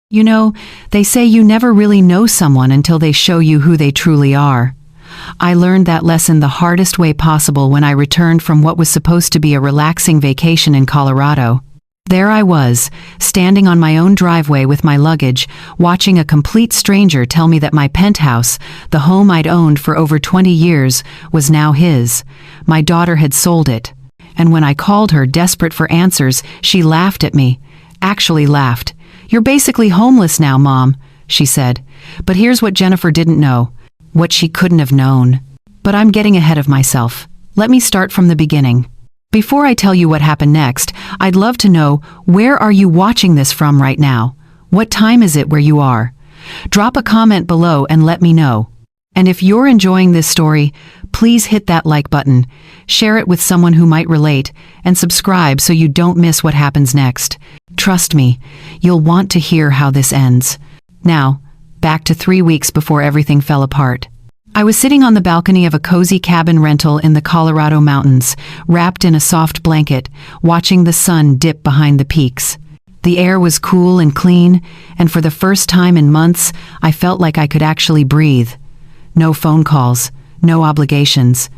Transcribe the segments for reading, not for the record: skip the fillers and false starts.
You know, they say you never really know someone until they show you who they truly are. I learned that lesson the hardest way possible when I returned from what was supposed to be a relaxing vacation in Colorado. There I was, standing on my own driveway with my luggage, watching a complete stranger tell me that my penthouse, the home I'd owned for over 20 years, was now his. My daughter had sold it. And when I called her, desperate for answers, she laughed at me. Actually laughed. "You're basically homeless now, Mom," she said. But here's what Jennifer didn't know. What she couldn't have known. But I'm getting ahead of myself. Let me start from the beginning. Before I tell you what happened next, I'd love to know, where are you watching this from right now? What time is it where you are? Drop a comment below and let me know. And if you're enjoying this story, please hit that like button, share it with someone who might relate, and subscribe so you don't miss what happens next. Trust me, you'll want to hear how this ends. Now, back to 3 weeks before everything fell apart. I was sitting on the balcony of a cozy cabin rental in the Colorado mountains, wrapped in a soft blanket, watching the sun dip behind the peaks. The air was cool and clean, and for the first time in months, I felt like I could actually breathe. No phone calls, no obligations.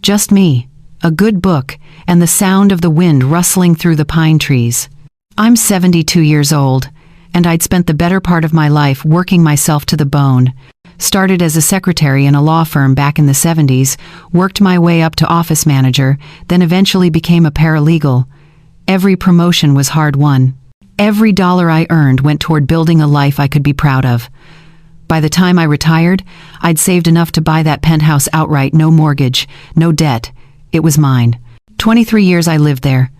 Just me, a good book, and the sound of the wind rustling through the pine trees. I'm 72 years old, and I'd spent the better part of my life working myself to the bone. Started as a secretary in a law firm back in the 70s, worked my way up to office manager, then eventually became a paralegal. Every promotion was hard-won. Every dollar I earned went toward building a life I could be proud of. By the time I retired, I'd saved enough to buy that penthouse outright, no mortgage, no debt. It was mine. 23 years I lived there.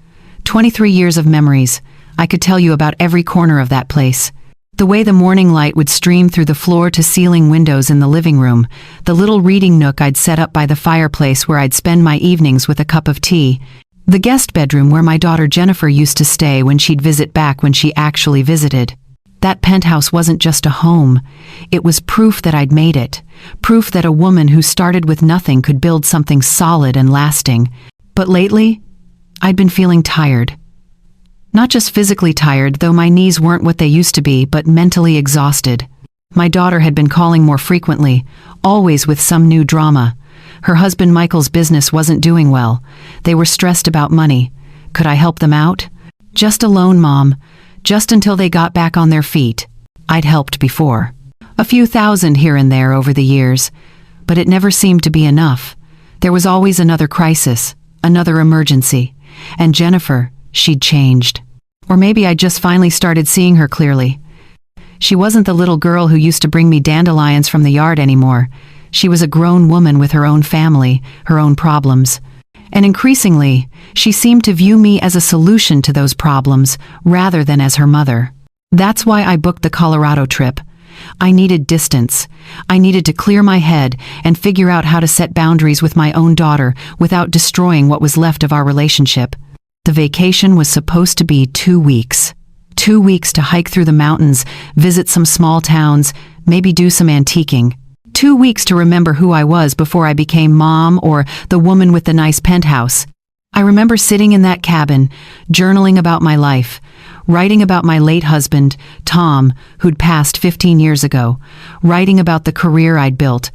23 years of memories. I could tell you about every corner of that place. The way the morning light would stream through the floor-to-ceiling windows in the living room, the little reading nook I'd set up by the fireplace where I'd spend my evenings with a cup of tea, the guest bedroom where my daughter Jennifer used to stay when she'd visit back when she actually visited. That penthouse wasn't just a home. It was proof that I'd made it. Proof that a woman who started with nothing could build something solid and lasting. But lately, I'd been feeling tired. Not just physically tired, though my knees weren't what they used to be, but mentally exhausted. My daughter had been calling more frequently, always with some new drama. Her husband Michael's business wasn't doing well. They were stressed about money. Could I help them out? Just a loan, Mom. Just until they got back on their feet. I'd helped before. A few thousand here and there over the years. But it never seemed to be enough. There was always another crisis, another emergency. And Jennifer, she'd changed. Or maybe I just finally started seeing her clearly. She wasn't the little girl who used to bring me dandelions from the yard anymore. She was a grown woman with her own family, her own problems. And increasingly, she seemed to view me as a solution to those problems rather than as her mother. That's why I booked the Colorado trip. I needed distance. I needed to clear my head and figure out how to set boundaries with my own daughter without destroying what was left of our relationship. The vacation was supposed to be 2 weeks. 2 weeks to hike through the mountains, visit some small towns, maybe do some antiquing. 2 weeks to remember who I was before I became Mom or the woman with the nice penthouse. I remember sitting in that cabin, journaling about my life, writing about my late husband, Tom, who'd passed 15 years ago, writing about the career I'd built,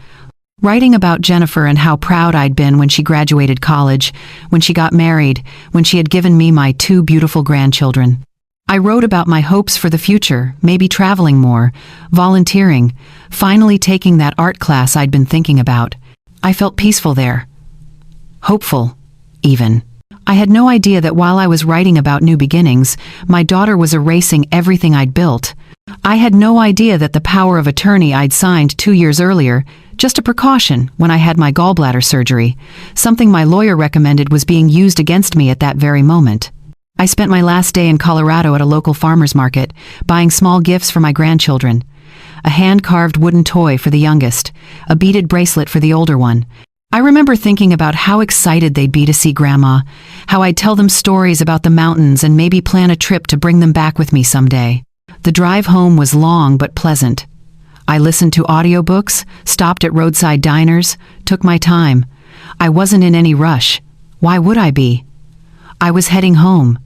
writing about Jennifer and how proud I'd been when she graduated college, when she got married, when she had given me my 2 beautiful grandchildren. I wrote about my hopes for the future, maybe traveling more, volunteering, finally taking that art class I'd been thinking about. I felt peaceful there. Hopeful, even. I had no idea that while I was writing about new beginnings, my daughter was erasing everything I'd built. I had no idea that the power of attorney I'd signed 2 years earlier, just a precaution when I had my gallbladder surgery, something my lawyer recommended, was being used against me at that very moment. I spent my last day in Colorado at a local farmer's market, buying small gifts for my grandchildren. A hand-carved wooden toy for the youngest, a beaded bracelet for the older one. I remember thinking about how excited they'd be to see Grandma, how I'd tell them stories about the mountains and maybe plan a trip to bring them back with me someday. The drive home was long but pleasant. I listened to audiobooks, stopped at roadside diners, took my time. I wasn't in any rush. Why would I be? I was heading home.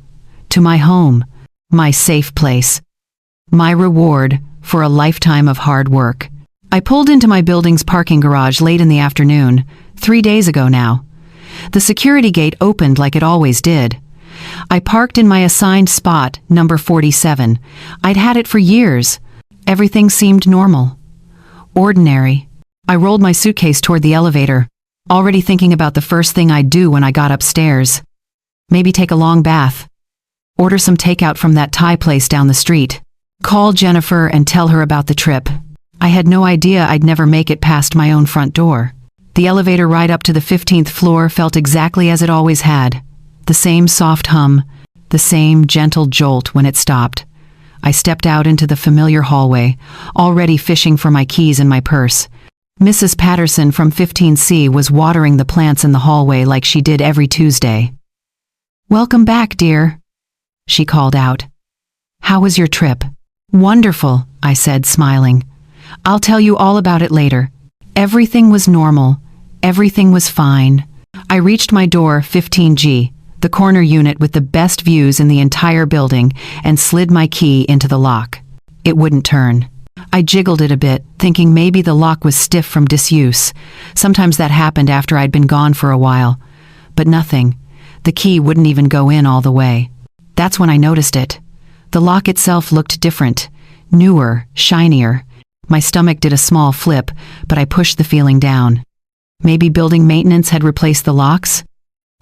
To my home. My safe place. My reward for a lifetime of hard work. I pulled into my building's parking garage late in the afternoon, 3 days ago now. The security gate opened like it always did. I parked in my assigned spot, number 47. I'd had it for years. Everything seemed normal. Ordinary. I rolled my suitcase toward the elevator, already thinking about the first thing I'd do when I got upstairs. Maybe take a long bath. Order some takeout from that Thai place down the street. Call Jennifer and tell her about the trip. I had no idea I'd never make it past my own front door. The elevator ride up to the 15th floor felt exactly as it always had. The same soft hum, the same gentle jolt when it stopped. I stepped out into the familiar hallway, already fishing for my keys in my purse. Mrs. Patterson from 15C was watering the plants in the hallway like she did every Tuesday. "Welcome back, dear," she called out. "How was your trip?" "Wonderful," I said, smiling. "I'll tell you all about it later." Everything was normal. Everything was fine. I reached my door, 15G, the corner unit with the best views in the entire building, and slid my key into the lock. It wouldn't turn. I jiggled it a bit, thinking maybe the lock was stiff from disuse. Sometimes that happened after I'd been gone for a while. But nothing. The key wouldn't even go in all the way. That's when I noticed it. The lock itself looked different. Newer, shinier. My stomach did a small flip, but I pushed the feeling down. Maybe building maintenance had replaced the locks?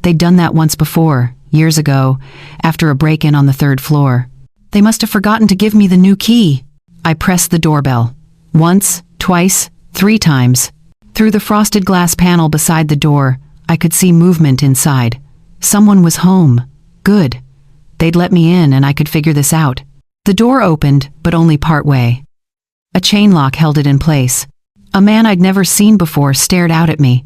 They'd done that once before, years ago, after a break-in on the 3rd floor. They must have forgotten to give me the new key. I pressed the doorbell. Once, twice, 3 times. Through the frosted glass panel beside the door, I could see movement inside. Someone was home. Good. They'd let me in and I could figure this out. The door opened, but only part way. A chain lock held it in place. A man I'd never seen before stared out at me.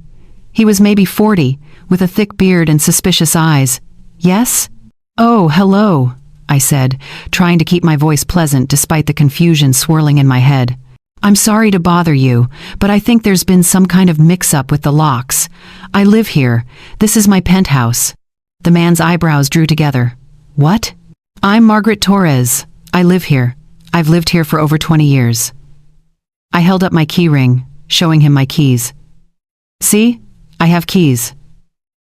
He was maybe 40, with a thick beard and suspicious eyes. "Yes?" "Oh, hello," I said, trying to keep my voice pleasant despite the confusion swirling in my head. "I'm sorry to bother you, but I think there's been some kind of mix-up with the locks. I live here. This is my penthouse." The man's eyebrows drew together. "What?" "I'm Margaret Torres. I live here. I've lived here for over 20 years. I held up my key ring, showing him my keys. "See? I have keys.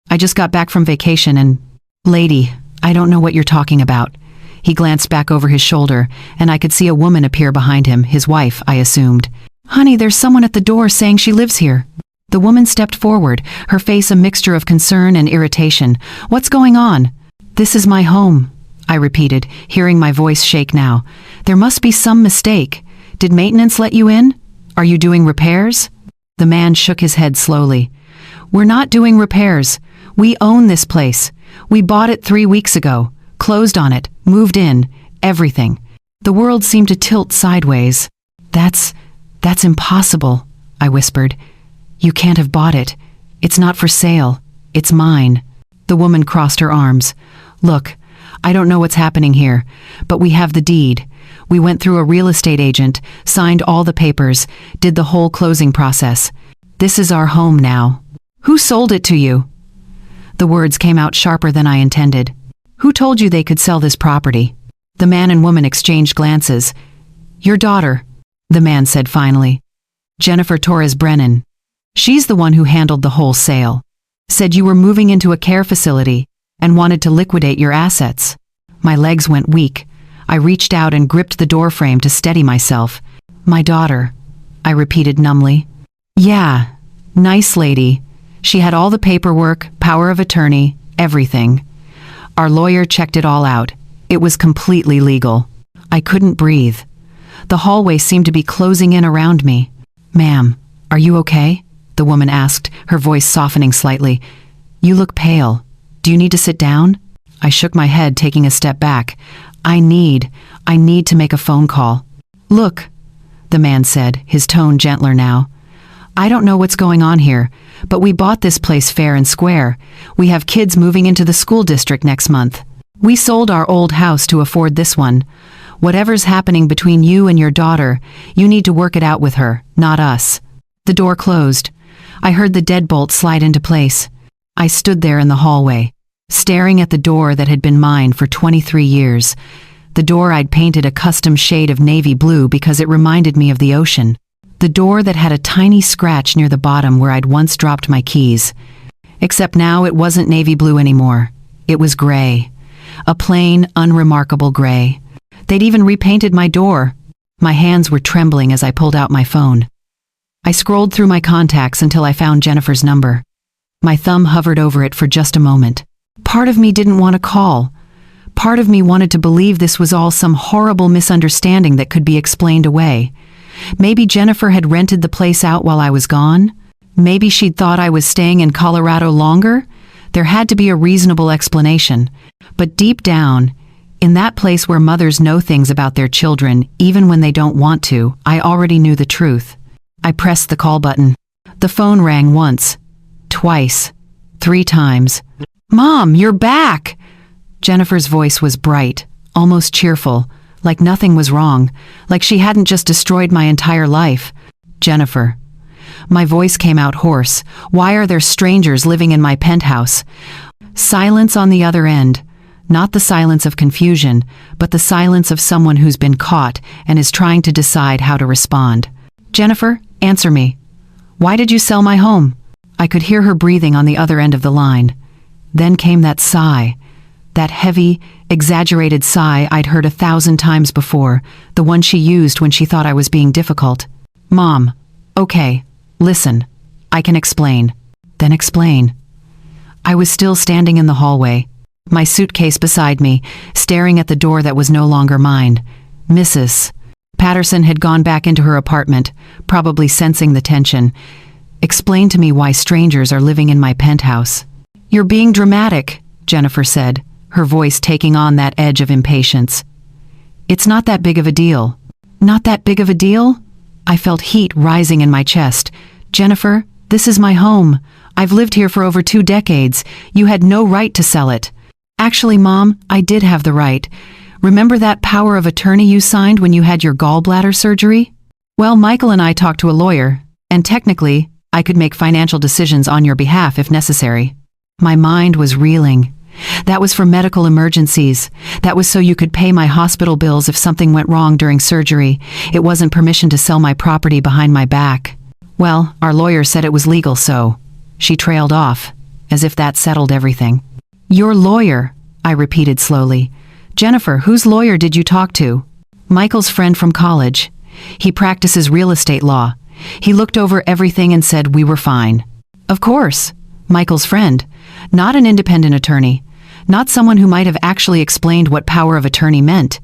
I just got back from vacation and—" "Lady, I don't know what you're talking about." He glanced back over his shoulder, and I could see a woman appear behind him, his wife, I assumed. "Honey, there's someone at the door saying she lives here." The woman stepped forward, her face a mixture of concern and irritation. "What's going on?" "This is my home," I repeated, hearing my voice shake now. "There must be some mistake. Did maintenance let you in? Are you doing repairs?" The man shook his head slowly. "We're not doing repairs. We own this place. We bought it 3 weeks ago, closed on it, moved in, everything." The world seemed to tilt sideways. That's impossible," I whispered. "You can't have bought it. It's not for sale. It's mine." The woman crossed her arms. "Look, I don't know what's happening here, but we have the deed. We went through a real estate agent, signed all the papers, did the whole closing process. This is our home now." "Who sold it to you?" The words came out sharper than I intended. "Who told you they could sell this property?" The man and woman exchanged glances. "Your daughter," the man said finally. "Jennifer Torres Brennan. She's the one who handled the whole sale. Said you were moving into a care facility and wanted to liquidate your assets." My legs went weak. I reached out and gripped the doorframe to steady myself. "My daughter," I repeated numbly. "Yeah, nice lady. She had all the paperwork, power of attorney, everything. Our lawyer checked it all out. It was completely legal." I couldn't breathe. The hallway seemed to be closing in around me. "Ma'am, are you okay?" the woman asked, her voice softening slightly. "You look pale. Do you need to sit down?" I shook my head, taking a step back. I need to make a phone call." "Look," the man said, his tone gentler now. "I don't know what's going on here, but we bought this place fair and square. We have kids moving into the school district next month. We sold our old house to afford this one. Whatever's happening between you and your daughter, you need to work it out with her, not us." The door closed. I heard the deadbolt slide into place. I stood there in the hallway, staring at the door that had been mine for 23 years. The door I'd painted a custom shade of navy blue because it reminded me of the ocean. The door that had a tiny scratch near the bottom where I'd once dropped my keys. Except now it wasn't navy blue anymore. It was gray. A plain, unremarkable gray. They'd even repainted my door. My hands were trembling as I pulled out my phone. I scrolled through my contacts until I found Jennifer's number. My thumb hovered over it for just a moment. Part of me didn't want to call. Part of me wanted to believe this was all some horrible misunderstanding that could be explained away. Maybe Jennifer had rented the place out while I was gone. Maybe she'd thought I was staying in Colorado longer. There had to be a reasonable explanation. But deep down, in that place where mothers know things about their children, even when they don't want to, I already knew the truth. I pressed the call button. The phone rang once, twice, 3 times. "Mom, you're back!" Jennifer's voice was bright, almost cheerful, like nothing was wrong, like she hadn't just destroyed my entire life. "Jennifer." My voice came out hoarse. "Why are there strangers living in my penthouse?" Silence on the other end. Not the silence of confusion, but the silence of someone who's been caught and is trying to decide how to respond. "Jennifer, answer me. Why did you sell my home?" I could hear her breathing on the other end of the line. Then came that sigh. That heavy, exaggerated sigh I'd heard 1,000 times before, the one she used when she thought I was being difficult. "Mom, okay, listen. I can explain." "Then explain." I was still standing in the hallway, my suitcase beside me, staring at the door that was no longer mine. Mrs. Patterson had gone back into her apartment, probably sensing the tension. "Explain to me why strangers are living in my penthouse." "You're being dramatic," Jennifer said, her voice taking on that edge of impatience. "It's not that big of a deal." "Not that big of a deal?" I felt heat rising in my chest. "Jennifer, this is my home. I've lived here for over 2 decades. You had no right to sell it." "Actually, Mom, I did have the right. Remember that power of attorney you signed when you had your gallbladder surgery? Well, Michael and I talked to a lawyer, and technically, I could make financial decisions on your behalf if necessary." My mind was reeling. That was for medical emergencies. That was so you could pay my hospital bills if something went wrong during surgery. It wasn't permission to sell my property behind my back. Well, our lawyer said it was legal, so... She trailed off, as if that settled everything. "Your lawyer," I repeated slowly. "Jennifer, whose lawyer did you talk to?" "Michael's friend from college. He practices real estate law. He looked over everything and said we were fine." "Of course. Michael's friend. Not an independent attorney. Not someone who might have actually explained what power of attorney meant.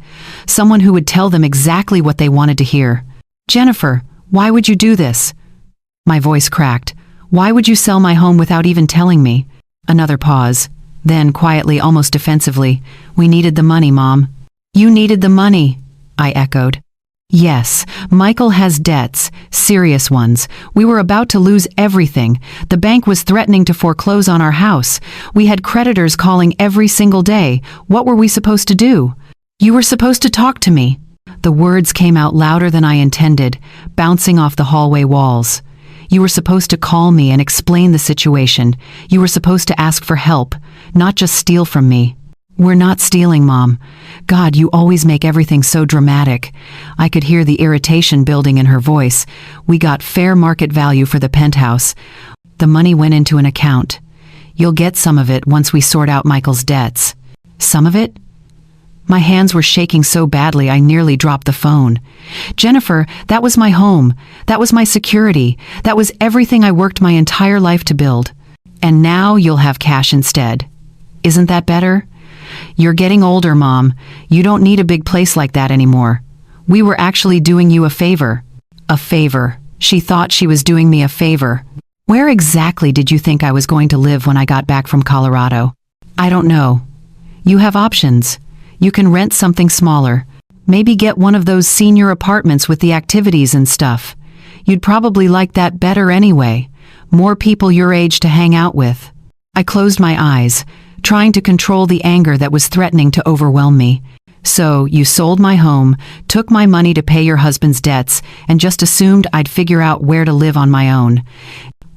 Someone who would tell them exactly what they wanted to hear." "Jennifer, why would you do this?" My voice cracked. "Why would you sell my home without even telling me?" Another pause. Then, quietly, almost defensively, "We needed the money, Mom." "You needed the money," I echoed. "Yes, Michael has debts, serious ones. We were about to lose everything. The bank was threatening to foreclose on our house. We had creditors calling every single day. What were we supposed to do?" "You were supposed to talk to me." The words came out louder than I intended, bouncing off the hallway walls. "You were supposed to call me and explain the situation. You were supposed to ask for help, not just steal from me." "We're not stealing, Mom. God, you always make everything so dramatic." I could hear the irritation building in her voice. "We got fair market value for the penthouse. The money went into an account. You'll get some of it once we sort out Michael's debts." "Some of it?" My hands were shaking so badly I nearly dropped the phone. "Jennifer, that was my home. That was my security. That was everything I worked my entire life to build. And now you'll have cash instead. Isn't that better? You're getting older, Mom. You don't need a big place like that anymore. We were actually doing you a favor." A favor. She thought she was doing me a favor. Where exactly did you think I was going to live when I got back from Colorado? "I don't know. You have options. You can rent something smaller. Maybe get one of those senior apartments with the activities and stuff. You'd probably like that better anyway. More people your age to hang out with." I closed my eyes, trying to control the anger that was threatening to overwhelm me. "So, you sold my home, took my money to pay your husband's debts, and just assumed I'd figure out where to live on my own.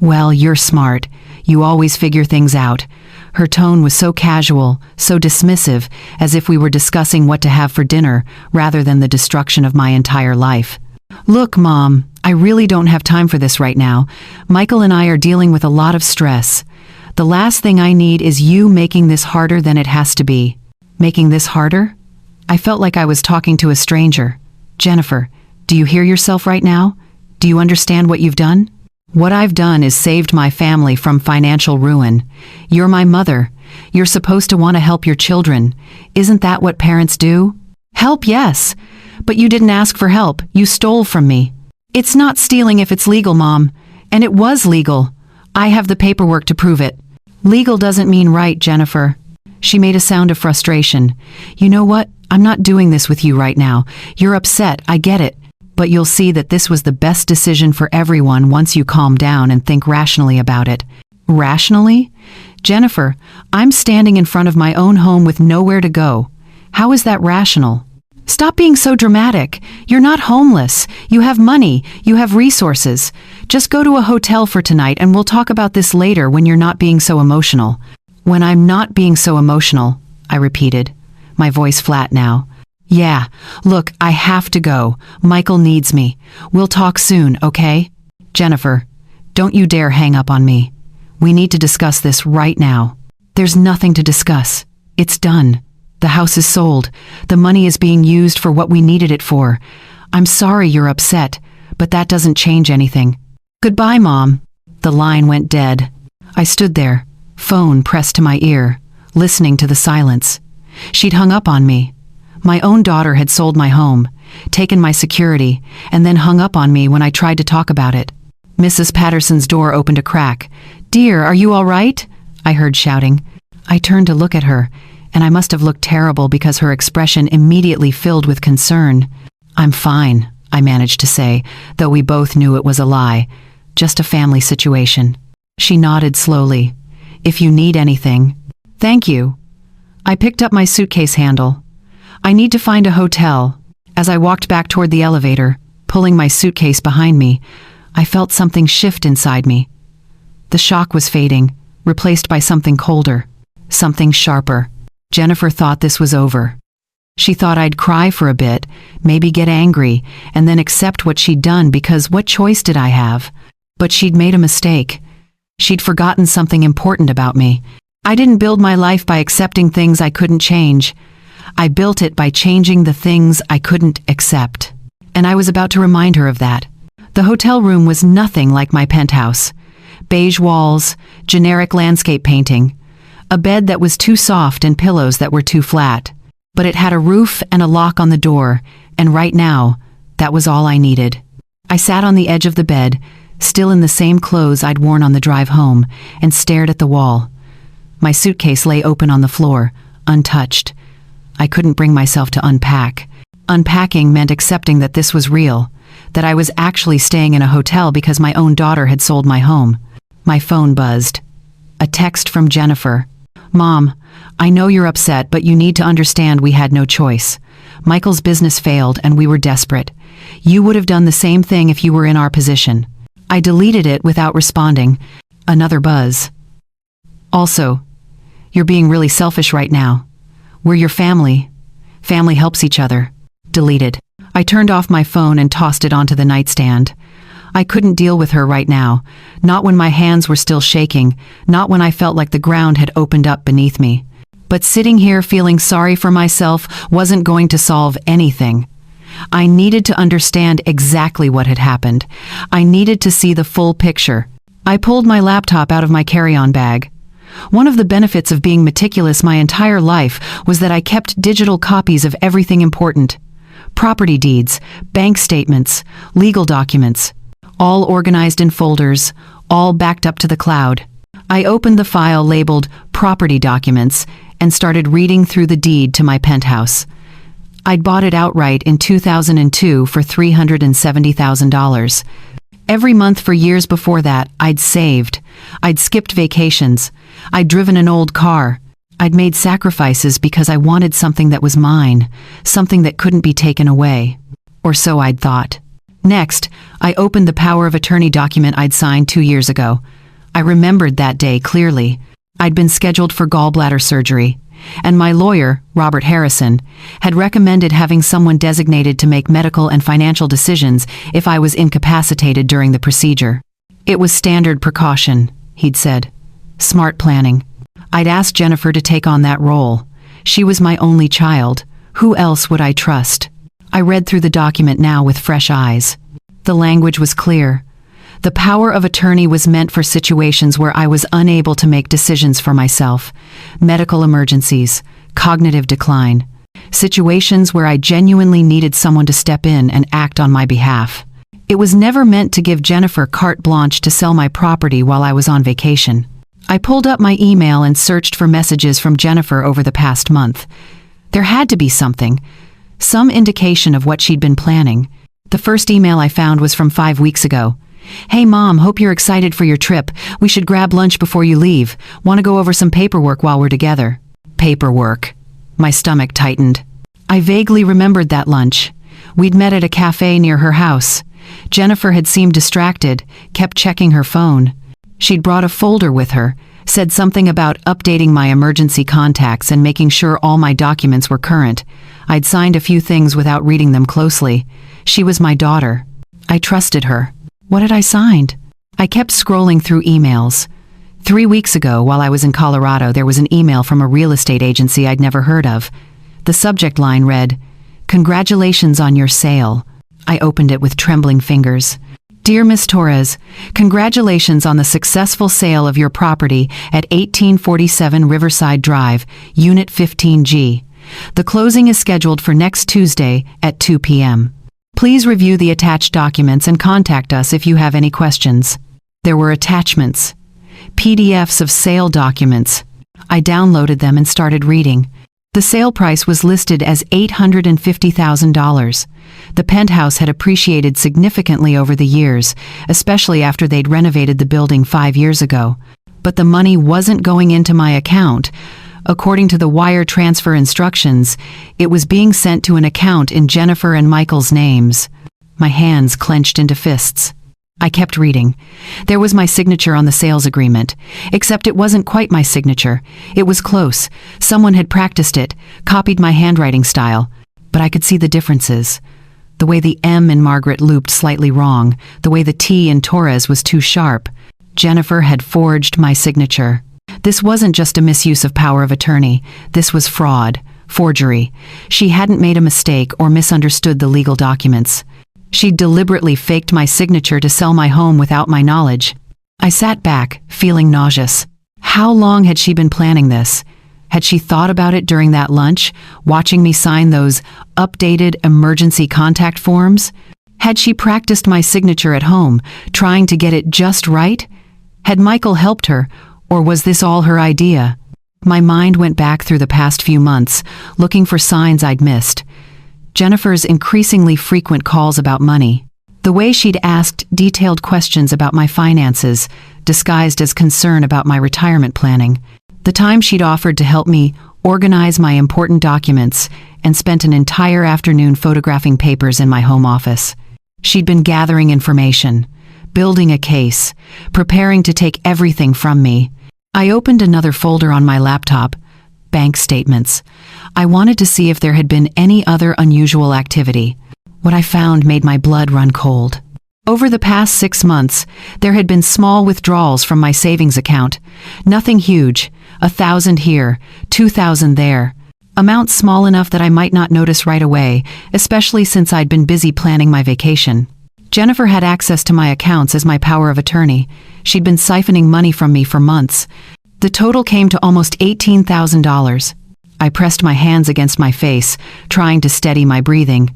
Well, you're smart. You always figure things out. Her tone was so casual, so dismissive, as if we were discussing what to have for dinner, rather than the destruction of my entire life. "Look, Mom, I really don't have time for this right now. Michael and I are dealing with a lot of stress. The last thing I need is you making this harder than it has to be." Making this harder? I felt like I was talking to a stranger. "Jennifer, do you hear yourself right now? Do you understand what you've done? What I've done is saved my family from financial ruin. You're my mother. You're supposed to want to help your children. Isn't that what parents do?" "Help, yes. But you didn't ask for help. You stole from me." "It's not stealing if it's legal, Mom. And it was legal. I have the paperwork to prove it." "Legal doesn't mean right, Jennifer." She made a sound of frustration. "You know what? I'm not doing this with you right now. You're upset, I get it. But you'll see that this was the best decision for everyone once you calm down and think rationally about it." "Rationally? Jennifer, I'm standing in front of my own home with nowhere to go. How is that rational?" "Stop being so dramatic. You're not homeless. You have money. You have resources. Just go to a hotel for tonight and we'll talk about this later when you're not being so emotional." "When I'm not being so emotional," I repeated, my voice flat now. "Yeah, look, I have to go. Michael needs me. We'll talk soon, okay?" "Jennifer, don't you dare hang up on me. We need to discuss this right now." "There's nothing to discuss. It's done. The house is sold. The money is being used for what we needed it for. I'm sorry you're upset, but that doesn't change anything. Goodbye, Mom." The line went dead. I stood there, phone pressed to my ear, listening to the silence. She'd hung up on me. My own daughter had sold my home, taken my security, and then hung up on me when I tried to talk about it. Mrs. Patterson's door opened a crack. "Dear, are you all right?" I heard shouting. I turned to look at her, and I must have looked terrible because her expression immediately filled with concern. "I'm fine," I managed to say, though we both knew it was a lie. "Just a family situation." She nodded slowly. "If you need anything." "Thank you." I picked up my suitcase handle. "I need to find a hotel." As I walked back toward the elevator, pulling my suitcase behind me, I felt something shift inside me. The shock was fading, replaced by something colder, something sharper. Jennifer thought this was over. She thought I'd cry for a bit, maybe get angry, and then accept what she'd done because what choice did I have? But she'd made a mistake. She'd forgotten something important about me. I didn't build my life by accepting things I couldn't change. I built it by changing the things I couldn't accept. And I was about to remind her of that. The hotel room was nothing like my penthouse. Beige walls, generic landscape painting, a bed that was too soft and pillows that were too flat. But it had a roof and a lock on the door, and right now, that was all I needed. I sat on the edge of the bed, still in the same clothes I'd worn on the drive home, and stared at the wall. My suitcase lay open on the floor, untouched. I couldn't bring myself to unpack. Unpacking meant accepting that this was real, that I was actually staying in a hotel because my own daughter had sold my home. My phone buzzed. A text from Jennifer. "Mom, I know you're upset, but you need to understand we had no choice. Michael's business failed and we were desperate. You would have done the same thing if you were in our position." I deleted it without responding. Another buzz. "Also, you're being really selfish right now. We're your family. Family helps each other." Deleted. I turned off my phone and tossed it onto the nightstand. I couldn't deal with her right now, not when my hands were still shaking, not when I felt like the ground had opened up beneath me. But sitting here feeling sorry for myself wasn't going to solve anything. I needed to understand exactly what had happened. I needed to see the full picture. I pulled my laptop out of my carry-on bag. One of the benefits of being meticulous my entire life was that I kept digital copies of everything important. Property deeds, bank statements, legal documents, all organized in folders, all backed up to the cloud. I opened the file labeled Property Documents and started reading through the deed to my penthouse. I'd bought it outright in 2002 for $370,000. Every month for years before that, I'd saved. I'd skipped vacations. I'd driven an old car. I'd made sacrifices because I wanted something that was mine, something that couldn't be taken away. Or so I'd thought. Next, I opened the power of attorney document I'd signed 2 years ago. I remembered that day clearly. I'd been scheduled for gallbladder surgery, and my lawyer, Robert Harrison, had recommended having someone designated to make medical and financial decisions if I was incapacitated during the procedure. It was standard precaution, he'd said. Smart planning. I'd asked Jennifer to take on that role. She was my only child. Who else would I trust? I read through the document now with fresh eyes. The language was clear. The power of attorney was meant for situations where I was unable to make decisions for myself. Medical emergencies, cognitive decline. Situations where I genuinely needed someone to step in and act on my behalf. It was never meant to give Jennifer carte blanche to sell my property while I was on vacation. I pulled up my email and searched for messages from Jennifer over the past month. There had to be something. Some indication of what she'd been planning. The first email I found was from 5 weeks ago. "Hey Mom, hope you're excited for your trip. We should grab lunch before you leave. Want to go over some paperwork while we're together?" Paperwork. My stomach tightened. I vaguely remembered that lunch. We'd met at a cafe near her house. Jennifer had seemed distracted, kept checking her phone. She'd brought a folder with her, said something about updating my emergency contacts and making sure all my documents were current. I'd signed a few things without reading them closely. She was my daughter. I trusted her. What had I signed? I kept scrolling through emails. 3 weeks ago, while I was in Colorado, there was an email from a real estate agency I'd never heard of. The subject line read, "Congratulations on your sale." I opened it with trembling fingers. "Dear Miss Torres, congratulations on the successful sale of your property at 1847 Riverside Drive, Unit 15G. The closing is scheduled for next Tuesday at 2 p.m. Please review the attached documents and contact us if you have any questions." There were attachments. PDFs of sale documents. I downloaded them and started reading. The sale price was listed as $850,000. The penthouse had appreciated significantly over the years, especially after they'd renovated the building 5 years ago. But the money wasn't going into my account. According to the wire transfer instructions, it was being sent to an account in Jennifer and Michael's names. My hands clenched into fists. I kept reading. There was my signature on the sales agreement, except it wasn't quite my signature. It was close. Someone had practiced it, copied my handwriting style, but I could see the differences. The way the M in Margaret looped slightly wrong, the way the T in Torres was too sharp. Jennifer had forged my signature. This wasn't just a misuse of power of attorney. This was fraud, forgery. She hadn't made a mistake or misunderstood the legal documents. She'd deliberately faked my signature to sell my home without my knowledge. I sat back, feeling nauseous. How long had she been planning this? Had she thought about it during that lunch, watching me sign those updated emergency contact forms? Had she practiced my signature at home, trying to get it just right? Had Michael helped her, or was this all her idea? My mind went back through the past few months, looking for signs I'd missed. Jennifer's increasingly frequent calls about money. The way she'd asked detailed questions about my finances, disguised as concern about my retirement planning. The time she'd offered to help me organize my important documents and spent an entire afternoon photographing papers in my home office. She'd been gathering information, building a case, preparing to take everything from me. I opened another folder on my laptop, bank statements. I wanted to see if there had been any other unusual activity. What I found made my blood run cold. Over the past 6 months, there had been small withdrawals from my savings account. Nothing huge, 1,000 here, 2,000 there. Amounts small enough that I might not notice right away, especially since I'd been busy planning my vacation. Jennifer had access to my accounts as my power of attorney. She'd been siphoning money from me for months. The total came to almost $18,000. I pressed my hands against my face, trying to steady my breathing.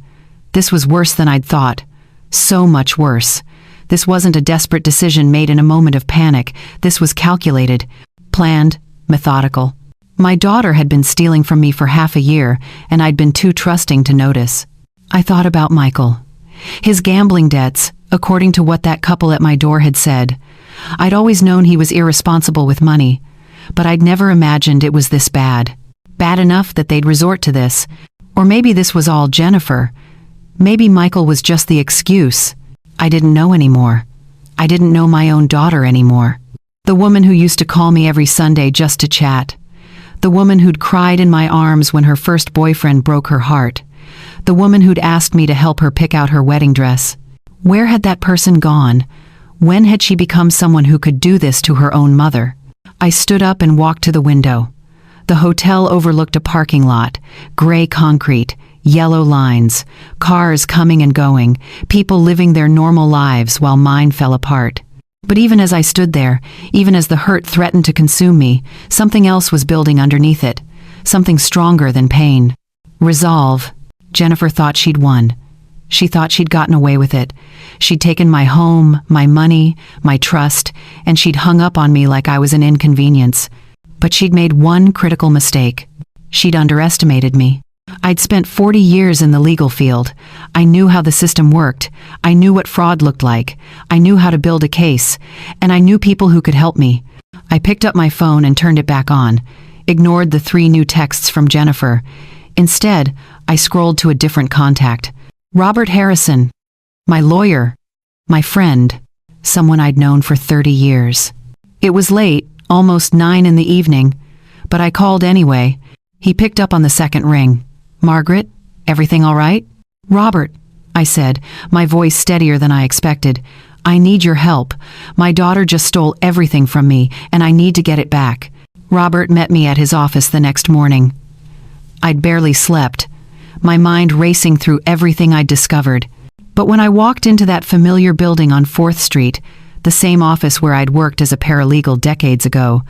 This was worse than I'd thought. So much worse. This wasn't a desperate decision made in a moment of panic. This was calculated, planned, methodical. My daughter had been stealing from me for half a year, and I'd been too trusting to notice. I thought about Michael. His gambling debts, according to what that couple at my door had said. I'd always known he was irresponsible with money, but I'd never imagined it was this bad. Bad enough that they'd resort to this. Or maybe this was all Jennifer. Maybe Michael was just the excuse. I didn't know anymore. I didn't know my own daughter anymore. The woman who used to call me every Sunday just to chat. The woman who'd cried in my arms when her first boyfriend broke her heart. The woman who'd asked me to help her pick out her wedding dress. Where had that person gone? When had she become someone who could do this to her own mother? I stood up and walked to the window. The hotel overlooked a parking lot, gray concrete, yellow lines, cars coming and going, people living their normal lives while mine fell apart. But even as I stood there, even as the hurt threatened to consume me, something else was building underneath it, something stronger than pain. Resolve. Jennifer thought she'd won. She thought she'd gotten away with it. She'd taken my home, my money, my trust, and she'd hung up on me like I was an inconvenience. But she'd made one critical mistake. She'd underestimated me. I'd spent 40 years in the legal field. I knew how the system worked. I knew what fraud looked like. I knew how to build a case. And I knew people who could help me. I picked up my phone and turned it back on, ignored the 3 new texts from Jennifer. Instead, I scrolled to a different contact. Robert Harrison. My lawyer. My friend. Someone I'd known for 30 years. It was late, almost 9 in the evening, but I called anyway. He picked up on the second ring. Margaret, everything all right? Robert, I said, my voice steadier than I expected. I need your help. My daughter just stole everything from me, and I need to get it back. Robert met me at his office the next morning. I'd barely slept, my mind racing through everything I'd discovered. But when I walked into that familiar building on 4th Street, the same office where I'd worked as a paralegal decades ago,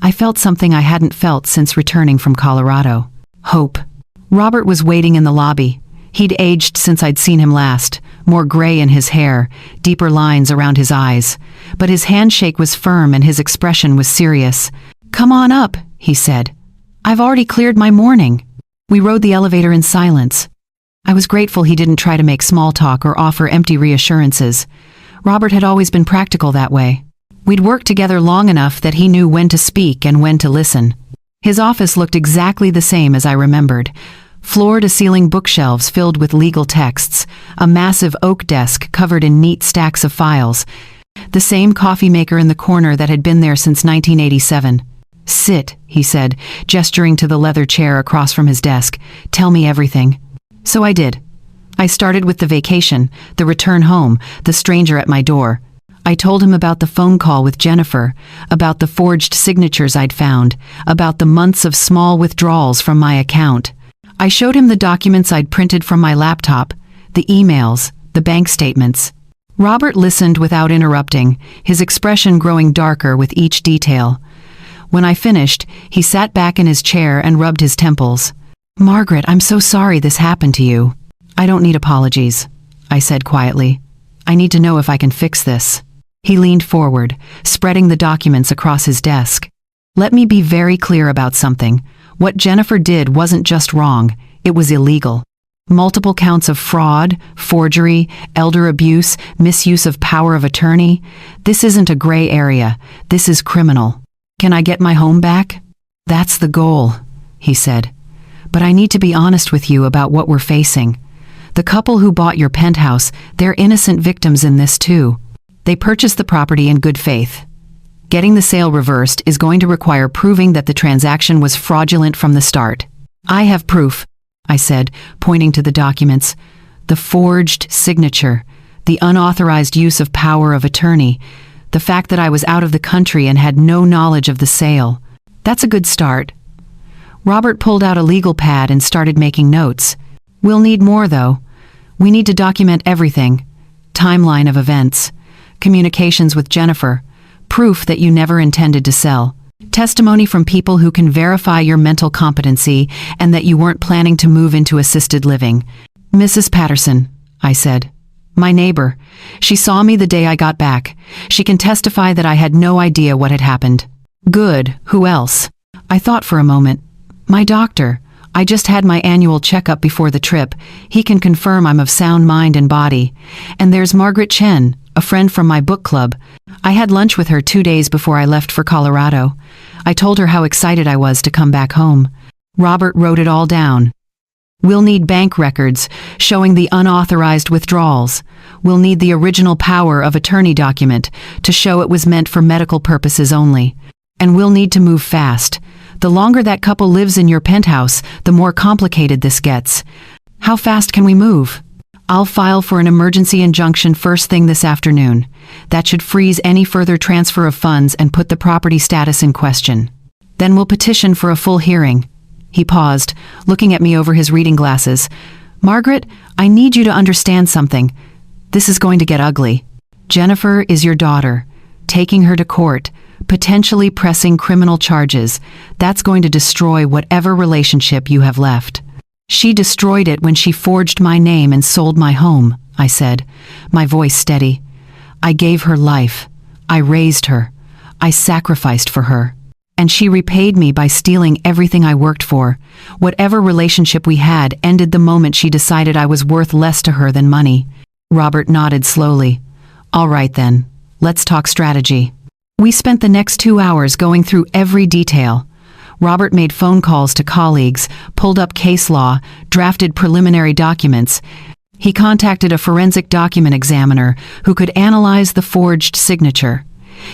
I felt something I hadn't felt since returning from Colorado. Hope. Robert was waiting in the lobby. He'd aged since I'd seen him last, more gray in his hair, deeper lines around his eyes. But his handshake was firm and his expression was serious. "Come on up," he said. "I've already cleared my morning." We rode the elevator in silence. I was grateful he didn't try to make small talk or offer empty reassurances. Robert had always been practical that way. We'd worked together long enough that he knew when to speak and when to listen. His office looked exactly the same as I remembered. Floor-to-ceiling bookshelves filled with legal texts, a massive oak desk covered in neat stacks of files, the same coffee maker in the corner that had been there since 1987. "Sit," he said, gesturing to the leather chair across from his desk. "Tell me everything." So I did. I started with the vacation, the return home, the stranger at my door. I told him about the phone call with Jennifer, about the forged signatures I'd found, about the months of small withdrawals from my account. I showed him the documents I'd printed from my laptop, the emails, the bank statements. Robert listened without interrupting, his expression growing darker with each detail. When I finished, he sat back in his chair and rubbed his temples. "Margaret, I'm so sorry this happened to you." "I don't need apologies," I said quietly. "I need to know if I can fix this." He leaned forward, spreading the documents across his desk. "Let me be very clear about something. What Jennifer did wasn't just wrong, it was illegal. Multiple counts of fraud, forgery, elder abuse, misuse of power of attorney. This isn't a gray area, this is criminal. Can I get my home back?" "That's the goal," he said. "But I need to be honest with you about what we're facing. The couple who bought your penthouse, they're innocent victims in this too. They purchased the property in good faith. Getting the sale reversed is going to require proving that the transaction was fraudulent from the start. I have proof," I said, pointing to the documents. "The forged signature, the unauthorized use of power of attorney, the fact that I was out of the country and had no knowledge of the sale. That's a good start." Robert pulled out a legal pad and started making notes. "We'll need more, though. We need to document everything. Timeline of events, communications with Jennifer, proof that you never intended to sell, testimony from people who can verify your mental competency and that you weren't planning to move into assisted living." "Mrs. Patterson," I said. "My neighbor. She saw me the day I got back. She can testify that I had no idea what had happened." "Good. Who else?" I thought for a moment. "My doctor. I just had my annual checkup before the trip. He can confirm I'm of sound mind and body. And there's Margaret Chen, a friend from my book club. I had lunch with her 2 days before I left for Colorado. I told her how excited I was to come back home." Robert wrote it all down. We'll need bank records showing the unauthorized withdrawals. We'll need the original power of attorney document to show it was meant for medical purposes only. And we'll need to move fast. The longer that couple lives in your penthouse, the more complicated this gets. How fast can we move? I'll file for an emergency injunction first thing this afternoon. That should freeze any further transfer of funds and put the property status in question. Then we'll petition for a full hearing. He paused, looking at me over his reading glasses. Margaret, I need you to understand something. This is going to get ugly. Jennifer is your daughter. Taking her to court, potentially pressing criminal charges, that's going to destroy whatever relationship you have left. She destroyed it when she forged my name and sold my home, I said, my voice steady. I gave her life. I raised her. I sacrificed for her. And she repaid me by stealing everything I worked for. Whatever relationship we had ended the moment she decided I was worth less to her than money. Robert nodded slowly. All right then, let's talk strategy. We spent the next 2 hours going through every detail. Robert made phone calls to colleagues, pulled up case law, drafted preliminary documents. He contacted a forensic document examiner who could analyze the forged signature.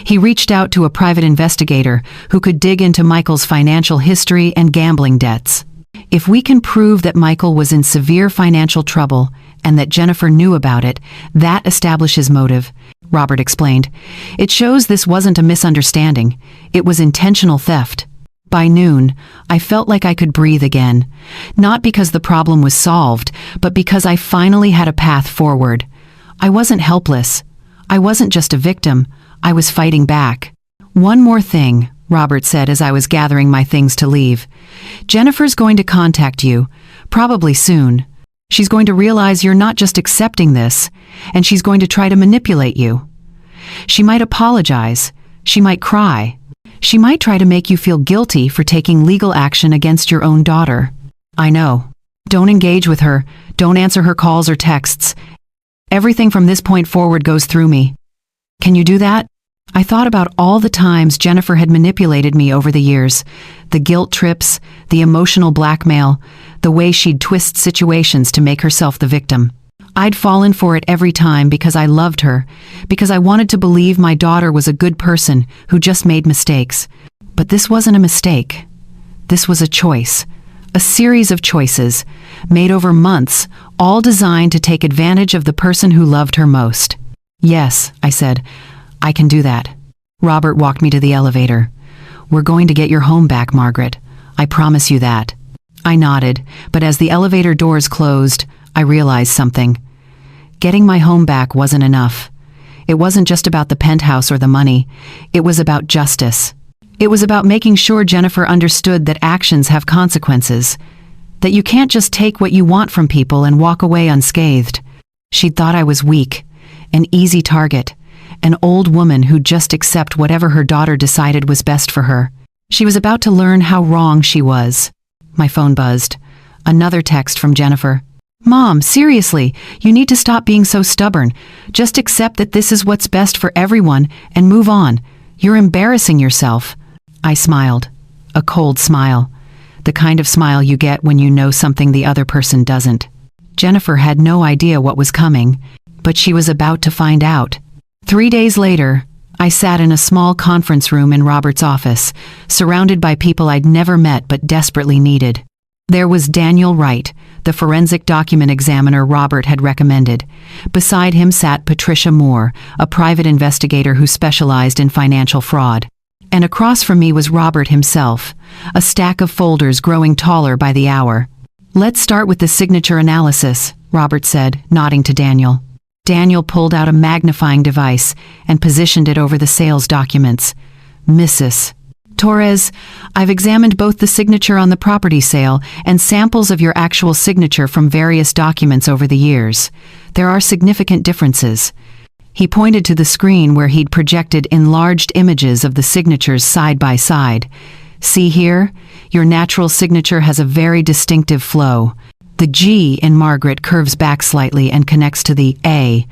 He reached out to a private investigator who could dig into Michael's financial history and gambling debts. If we can prove that Michael was in severe financial trouble and that Jennifer knew about it, that establishes motive, Robert explained. It shows this wasn't a misunderstanding. It was intentional theft. By noon, I felt like I could breathe again. Not because the problem was solved, but because I finally had a path forward. I wasn't helpless. I wasn't just a victim. I was fighting back. One more thing, Robert said as I was gathering my things to leave. Jennifer's going to contact you, probably soon. She's going to realize you're not just accepting this, and she's going to try to manipulate you. She might apologize. She might cry. She might try to make you feel guilty for taking legal action against your own daughter. I know. Don't engage with her. Don't answer her calls or texts. Everything from this point forward goes through me. Can you do that? I thought about all the times Jennifer had manipulated me over the years. The guilt trips, the emotional blackmail, the way she'd twist situations to make herself the victim. I'd fallen for it every time because I loved her, because I wanted to believe my daughter was a good person who just made mistakes. But this wasn't a mistake. This was a choice. A series of choices, made over months, all designed to take advantage of the person who loved her most. Yes, I said, I can do that. Robert walked me to the elevator. We're going to get your home back, Margaret. I promise you that. I nodded, but as the elevator doors closed, I realized something. Getting my home back wasn't enough. It wasn't just about the penthouse or the money. It was about justice. It was about making sure Jennifer understood that actions have consequences, that you can't just take what you want from people and walk away unscathed. She'd thought I was weak, an easy target, an old woman who'd just accept whatever her daughter decided was best for her. She was about to learn how wrong she was. My phone buzzed. Another text from Jennifer. Mom, seriously, you need to stop being so stubborn. Just accept that this is what's best for everyone and move on. You're embarrassing yourself. I smiled. A cold smile. The kind of smile you get when you know something the other person doesn't. Jennifer had no idea what was coming, but she was about to find out. 3 days later, I sat in a small conference room in Robert's office, surrounded by people I'd never met but desperately needed. There was Daniel Wright, the forensic document examiner Robert had recommended. Beside him sat Patricia Moore, a private investigator who specialized in financial fraud. And across from me was Robert himself, a stack of folders growing taller by the hour. Let's start with the signature analysis, Robert said, nodding to Daniel. Daniel pulled out a magnifying device and positioned it over the sales documents. Mrs. Torres, I've examined both the signature on the property sale and samples of your actual signature from various documents over the years. There are significant differences. He pointed to the screen where he'd projected enlarged images of the signatures side by side. See here? Your natural signature has a very distinctive flow. The G in Margaret curves back slightly and connects to the A,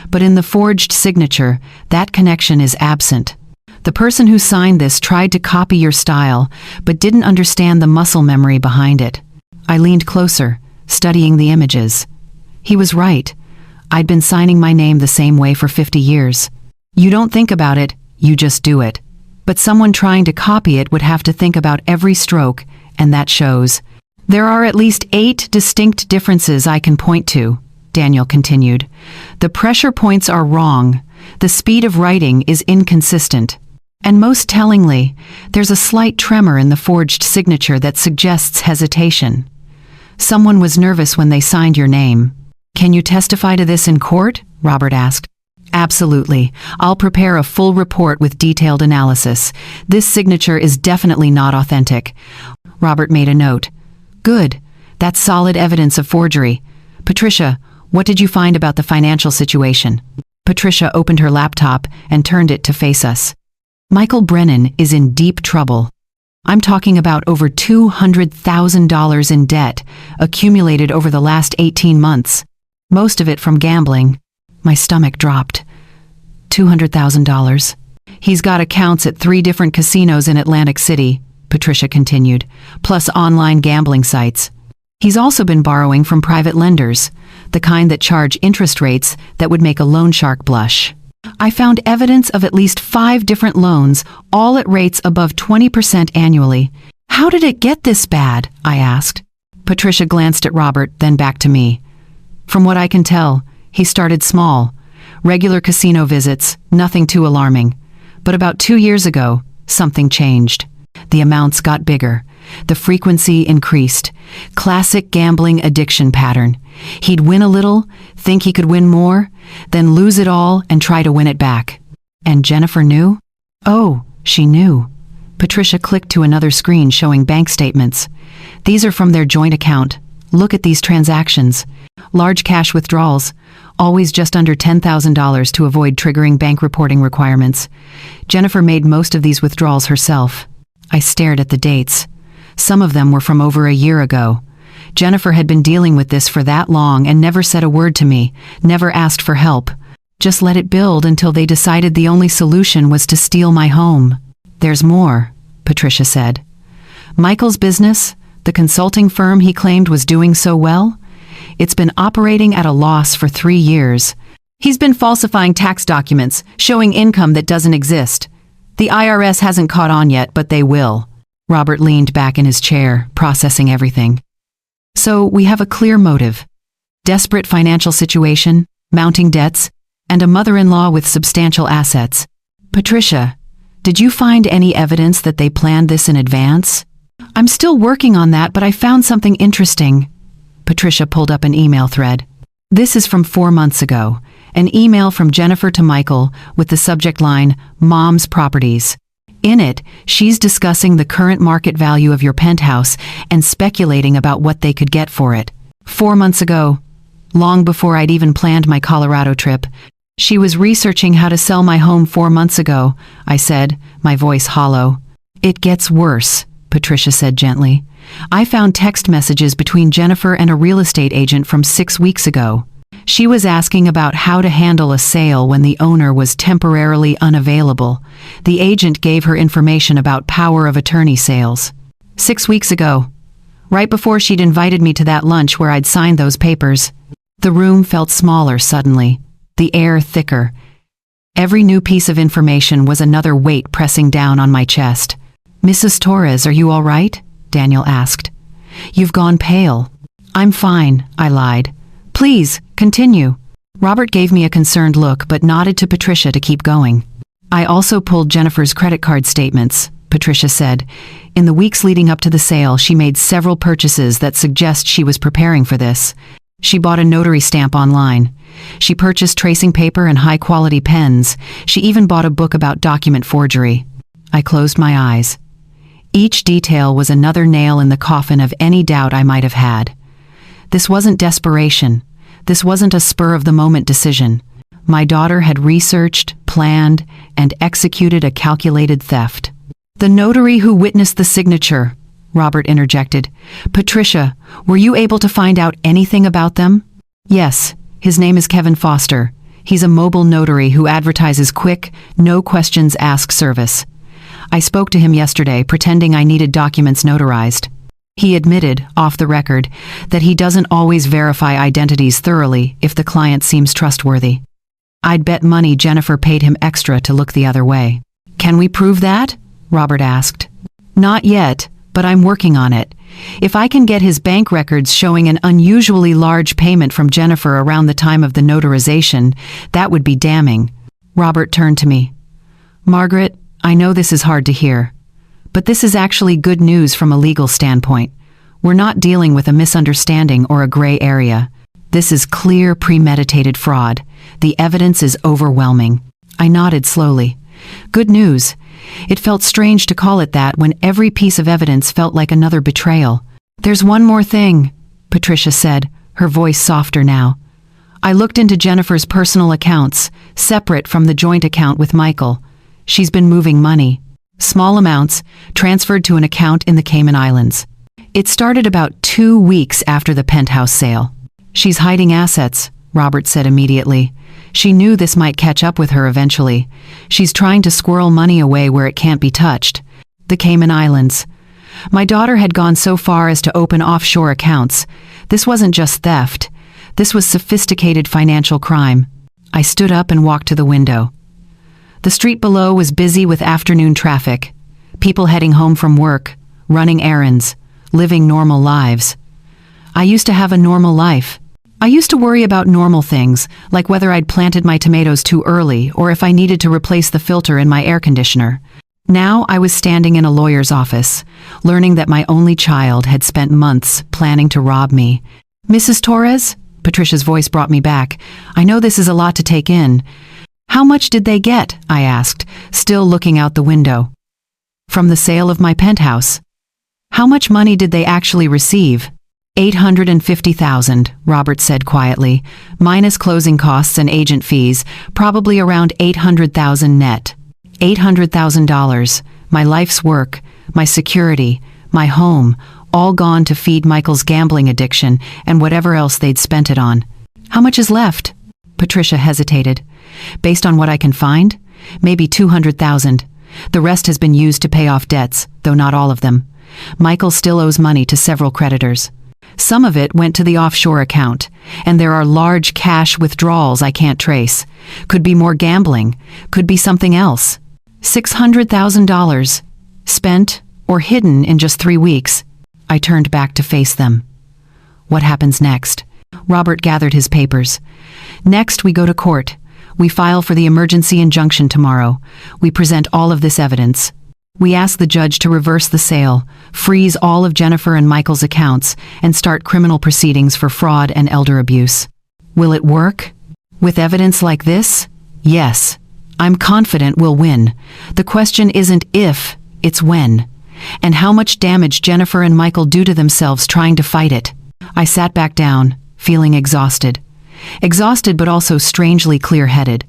but in the forged signature, that connection is absent. The person who signed this tried to copy your style, but didn't understand the muscle memory behind it. I leaned closer, studying the images. He was right. I'd been signing my name the same way for 50 years. You don't think about it, you just do it. But someone trying to copy it would have to think about every stroke, and that shows. There are at least 8 distinct differences I can point to, Daniel continued. The pressure points are wrong. The speed of writing is inconsistent. And most tellingly, there's a slight tremor in the forged signature that suggests hesitation. Someone was nervous when they signed your name. Can you testify to this in court? Robert asked. Absolutely. I'll prepare a full report with detailed analysis. This signature is definitely not authentic. Robert made a note. Good. That's solid evidence of forgery. Patricia, what did you find about the financial situation? Patricia opened her laptop and turned it to face us. Michael Brennan is in deep trouble. I'm talking about over $200,000 in debt accumulated over the last 18 months. Most of it from gambling. My stomach dropped. $200,000. He's got accounts at 3 different casinos in Atlantic City, Patricia continued, plus online gambling sites. He's also been borrowing from private lenders, the kind that charge interest rates that would make a loan shark blush. I found evidence of at least 5 different loans, all at rates above 20% annually. How did it get this bad? I asked. Patricia glanced at Robert, then back to me. From what I can tell, he started small. Regular casino visits, nothing too alarming. But about 2 years ago, something changed. The amounts got bigger. The frequency increased. Classic gambling addiction pattern. He'd win a little, think he could win more, then lose it all and try to win it back. And Jennifer knew? Oh, she knew. Patricia clicked to another screen showing bank statements. These are from their joint account. Look at these transactions. Large cash withdrawals, always just under $10,000 to avoid triggering bank reporting requirements. Jennifer made most of these withdrawals herself. I stared at the dates. Some of them were from over a year ago. Jennifer had been dealing with this for that long and never said a word to me, never asked for help. Just let it build until they decided the only solution was to steal my home. There's more, Patricia said. Michael's business, the consulting firm he claimed was doing so well, it's been operating at a loss for 3 years. He's been falsifying tax documents, showing income that doesn't exist. The IRS hasn't caught on yet, but they will. Robert leaned back in his chair, processing everything. So we have a clear motive. Desperate financial situation, mounting debts, and a mother-in-law with substantial assets. Patricia, did you find any evidence that they planned this in advance? I'm still working on that, but I found something interesting. Patricia pulled up an email thread. This is from 4 months ago. An email from Jennifer to Michael with the subject line, Mom's Properties. In it, she's discussing the current market value of your penthouse and speculating about what they could get for it. 4 months ago, long before I'd even planned my Colorado trip, she was researching how to sell my home 4 months ago, I said, my voice hollow. It gets worse, Patricia said gently. I found text messages between Jennifer and a real estate agent from 6 weeks ago. She was asking about how to handle a sale when the owner was temporarily unavailable. The agent gave her information about power of attorney sales. 6 weeks ago, right before she'd invited me to that lunch where I'd signed those papers. The room felt smaller suddenly, the air thicker. Every new piece of information was another weight pressing down on my chest. Mrs. Torres, are you all right? Daniel asked. You've gone pale. I'm fine, I lied. Please, continue. Robert gave me a concerned look but nodded to Patricia to keep going. I also pulled Jennifer's credit card statements, Patricia said. In the weeks leading up to the sale, she made several purchases that suggest she was preparing for this. She bought a notary stamp online. She purchased tracing paper and high-quality pens. She even bought a book about document forgery. I closed my eyes. Each detail was another nail in the coffin of any doubt I might have had. This wasn't desperation. This wasn't a spur-of-the-moment decision. My daughter had researched, planned, and executed a calculated theft. The notary who witnessed the signature, Robert interjected. Patricia, were you able to find out anything about them? Yes, his name is Kevin Foster. He's a mobile notary who advertises quick, no-questions-asked service. I spoke to him yesterday, pretending I needed documents notarized. He admitted, off the record, that he doesn't always verify identities thoroughly if the client seems trustworthy. I'd bet money Jennifer paid him extra to look the other way. Can we prove that? Robert asked. Not yet, but I'm working on it. If I can get his bank records showing an unusually large payment from Jennifer around the time of the notarization, that would be damning. Robert turned to me. Margaret, I know this is hard to hear, but this is actually good news from a legal standpoint. We're not dealing with a misunderstanding or a gray area. This is clear, premeditated fraud. The evidence is overwhelming. I nodded slowly. Good news. It felt strange to call it that when every piece of evidence felt like another betrayal. There's one more thing, Patricia said, her voice softer now. I looked into Jennifer's personal accounts, separate from the joint account with Michael. She's been moving money. Small amounts, transferred to an account in the Cayman Islands. It started about 2 weeks after the Penthouse sale. She's hiding assets, Robert said immediately. She knew this might catch up with her eventually. She's trying to squirrel money away where it can't be touched. The Cayman Islands. My daughter had gone so far as to open offshore accounts. This wasn't just theft. This was sophisticated financial crime. I stood up and walked to the window. The street below was busy with afternoon traffic. People heading home from work, running errands, living normal lives. I used to have a normal life. I used to worry about normal things, like whether I'd planted my tomatoes too early or if I needed to replace the filter in my air conditioner. Now I was standing in a lawyer's office, learning that my only child had spent months planning to rob me. Mrs. Torres? Patricia's voice brought me back. I know this is a lot to take in. How much did they get? I asked, still looking out the window. From the sale of my penthouse. How much money did they actually receive? $850,000, Robert said quietly, minus closing costs and agent fees, probably around $800,000 net. $800,000, my life's work, my security, my home, all gone to feed Michael's gambling addiction and whatever else they'd spent it on. How much is left? Patricia hesitated. Based on what I can find, maybe $200,000. The rest has been used to pay off debts, though not all of them. Michael still owes money to several creditors. Some of it went to the offshore account, and there are large cash withdrawals I can't trace. Could be more gambling, could be something else. $600,000, spent or hidden in just 3 weeks. I turned back to face them. What happens next? Robert gathered his papers. Next, we go to court. We file for the emergency injunction tomorrow. We present all of this evidence. We ask the judge to reverse the sale, freeze all of Jennifer and Michael's accounts, and start criminal proceedings for fraud and elder abuse. Will it work? With evidence like this? Yes. I'm confident we'll win. The question isn't if, it's when. And how much damage Jennifer and Michael do to themselves trying to fight it. I sat back down, feeling exhausted. Exhausted but also strangely clear-headed.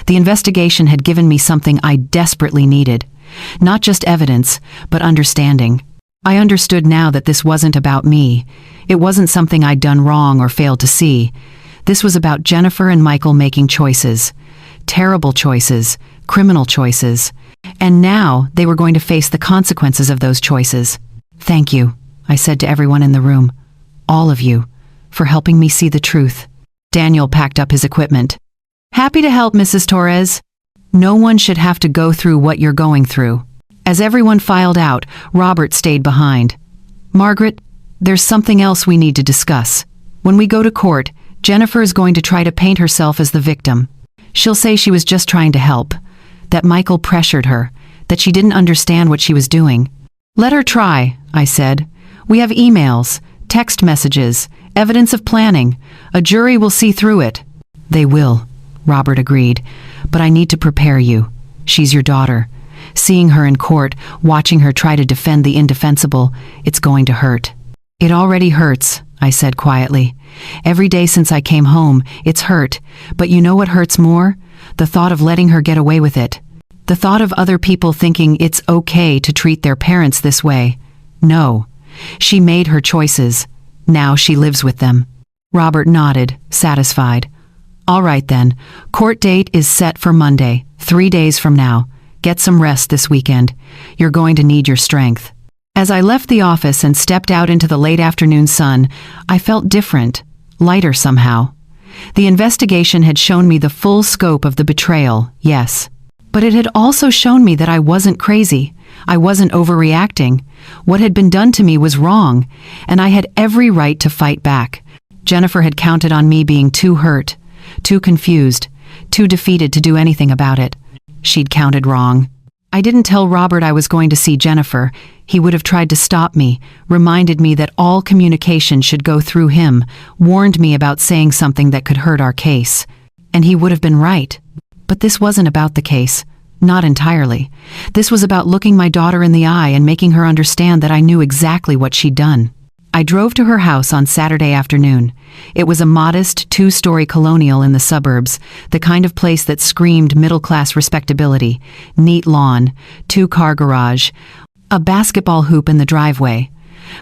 The investigation had given me something I desperately needed. Not just evidence, but understanding. I understood now that this wasn't about me. It wasn't something I'd done wrong or failed to see. This was about Jennifer and Michael making choices. Terrible choices, criminal choices. And now they were going to face the consequences of those choices. Thank you, I said to everyone in the room. All of you, for helping me see the truth. Daniel packed up his equipment. Happy to help, Mrs. Torres. No one should have to go through what you're going through. As everyone filed out, Robert stayed behind. Margaret, there's something else we need to discuss. When we go to court, Jennifer is going to try to paint herself as the victim. She'll say she was just trying to help, that Michael pressured her, that she didn't understand what she was doing. Let her try, I said. We have emails, text messages, evidence of planning. A jury will see through it. They will, Robert agreed. But I need to prepare you. She's your daughter. Seeing her in court, watching her try to defend the indefensible, it's going to hurt. It already hurts, I said quietly. Every day since I came home, it's hurt. But you know what hurts more? The thought of letting her get away with it. The thought of other people thinking it's okay to treat their parents this way. No. She made her choices. Now she lives with them. Robert nodded, satisfied. All right then. Court date is set for Monday, 3 days from now. Get some rest this weekend. You're going to need your strength. As I left the office and stepped out into the late afternoon sun, I felt different, lighter somehow. The investigation had shown me the full scope of the betrayal, yes. But it had also shown me that I wasn't crazy. I wasn't overreacting. What had been done to me was wrong, and I had every right to fight back. Jennifer had counted on me being too hurt, too confused, too defeated to do anything about it. She'd counted wrong. I didn't tell Robert I was going to see Jennifer. He would have tried to stop me, reminded me that all communication should go through him, warned me about saying something that could hurt our case. And he would have been right. But this wasn't about the case. Not entirely. This was about looking my daughter in the eye and making her understand that I knew exactly what she'd done. I drove to her house on Saturday afternoon. It was a modest, 2-story colonial in the suburbs, the kind of place that screamed middle-class respectability. Neat lawn, 2-car garage, a basketball hoop in the driveway.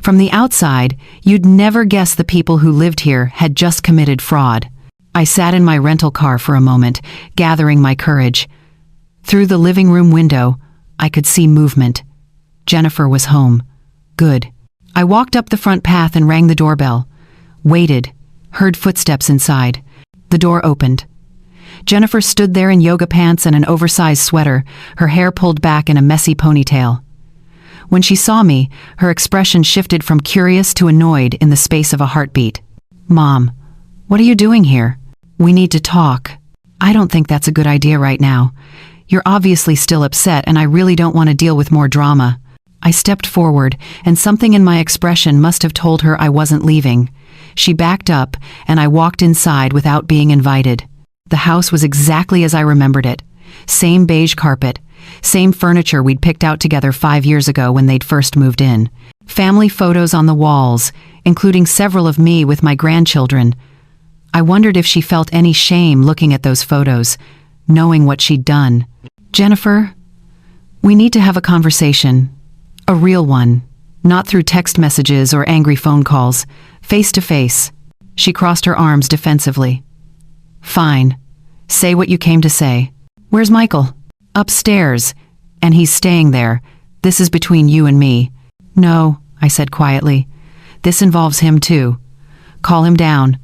From the outside, you'd never guess the people who lived here had just committed fraud. I sat in my rental car for a moment, gathering my courage. Through the living room window, I could see movement. Jennifer was home. Good. I walked up the front path and rang the doorbell. Waited. Heard footsteps inside. The door opened. Jennifer stood there in yoga pants and an oversized sweater, her hair pulled back in a messy ponytail. When she saw me, her expression shifted from curious to annoyed in the space of a heartbeat. "Mom, what are you doing here? We need to talk." "I don't think that's a good idea right now. You're obviously still upset and I really don't want to deal with more drama." I stepped forward, and something in my expression must have told her I wasn't leaving. She backed up, and I walked inside without being invited. The house was exactly as I remembered it. Same beige carpet, same furniture we'd picked out together 5 years ago when they'd first moved in. Family photos on the walls, including several of me with my grandchildren. I wondered if she felt any shame looking at those photos, knowing what she'd done. "Jennifer, we need to have a conversation. A real one. Not through text messages or angry phone calls. Face to face." She crossed her arms defensively. "Fine. Say what you came to say." "Where's Michael?" "Upstairs. And he's staying there. This is between you and me." "No," I said quietly. "This involves him too. Call him down."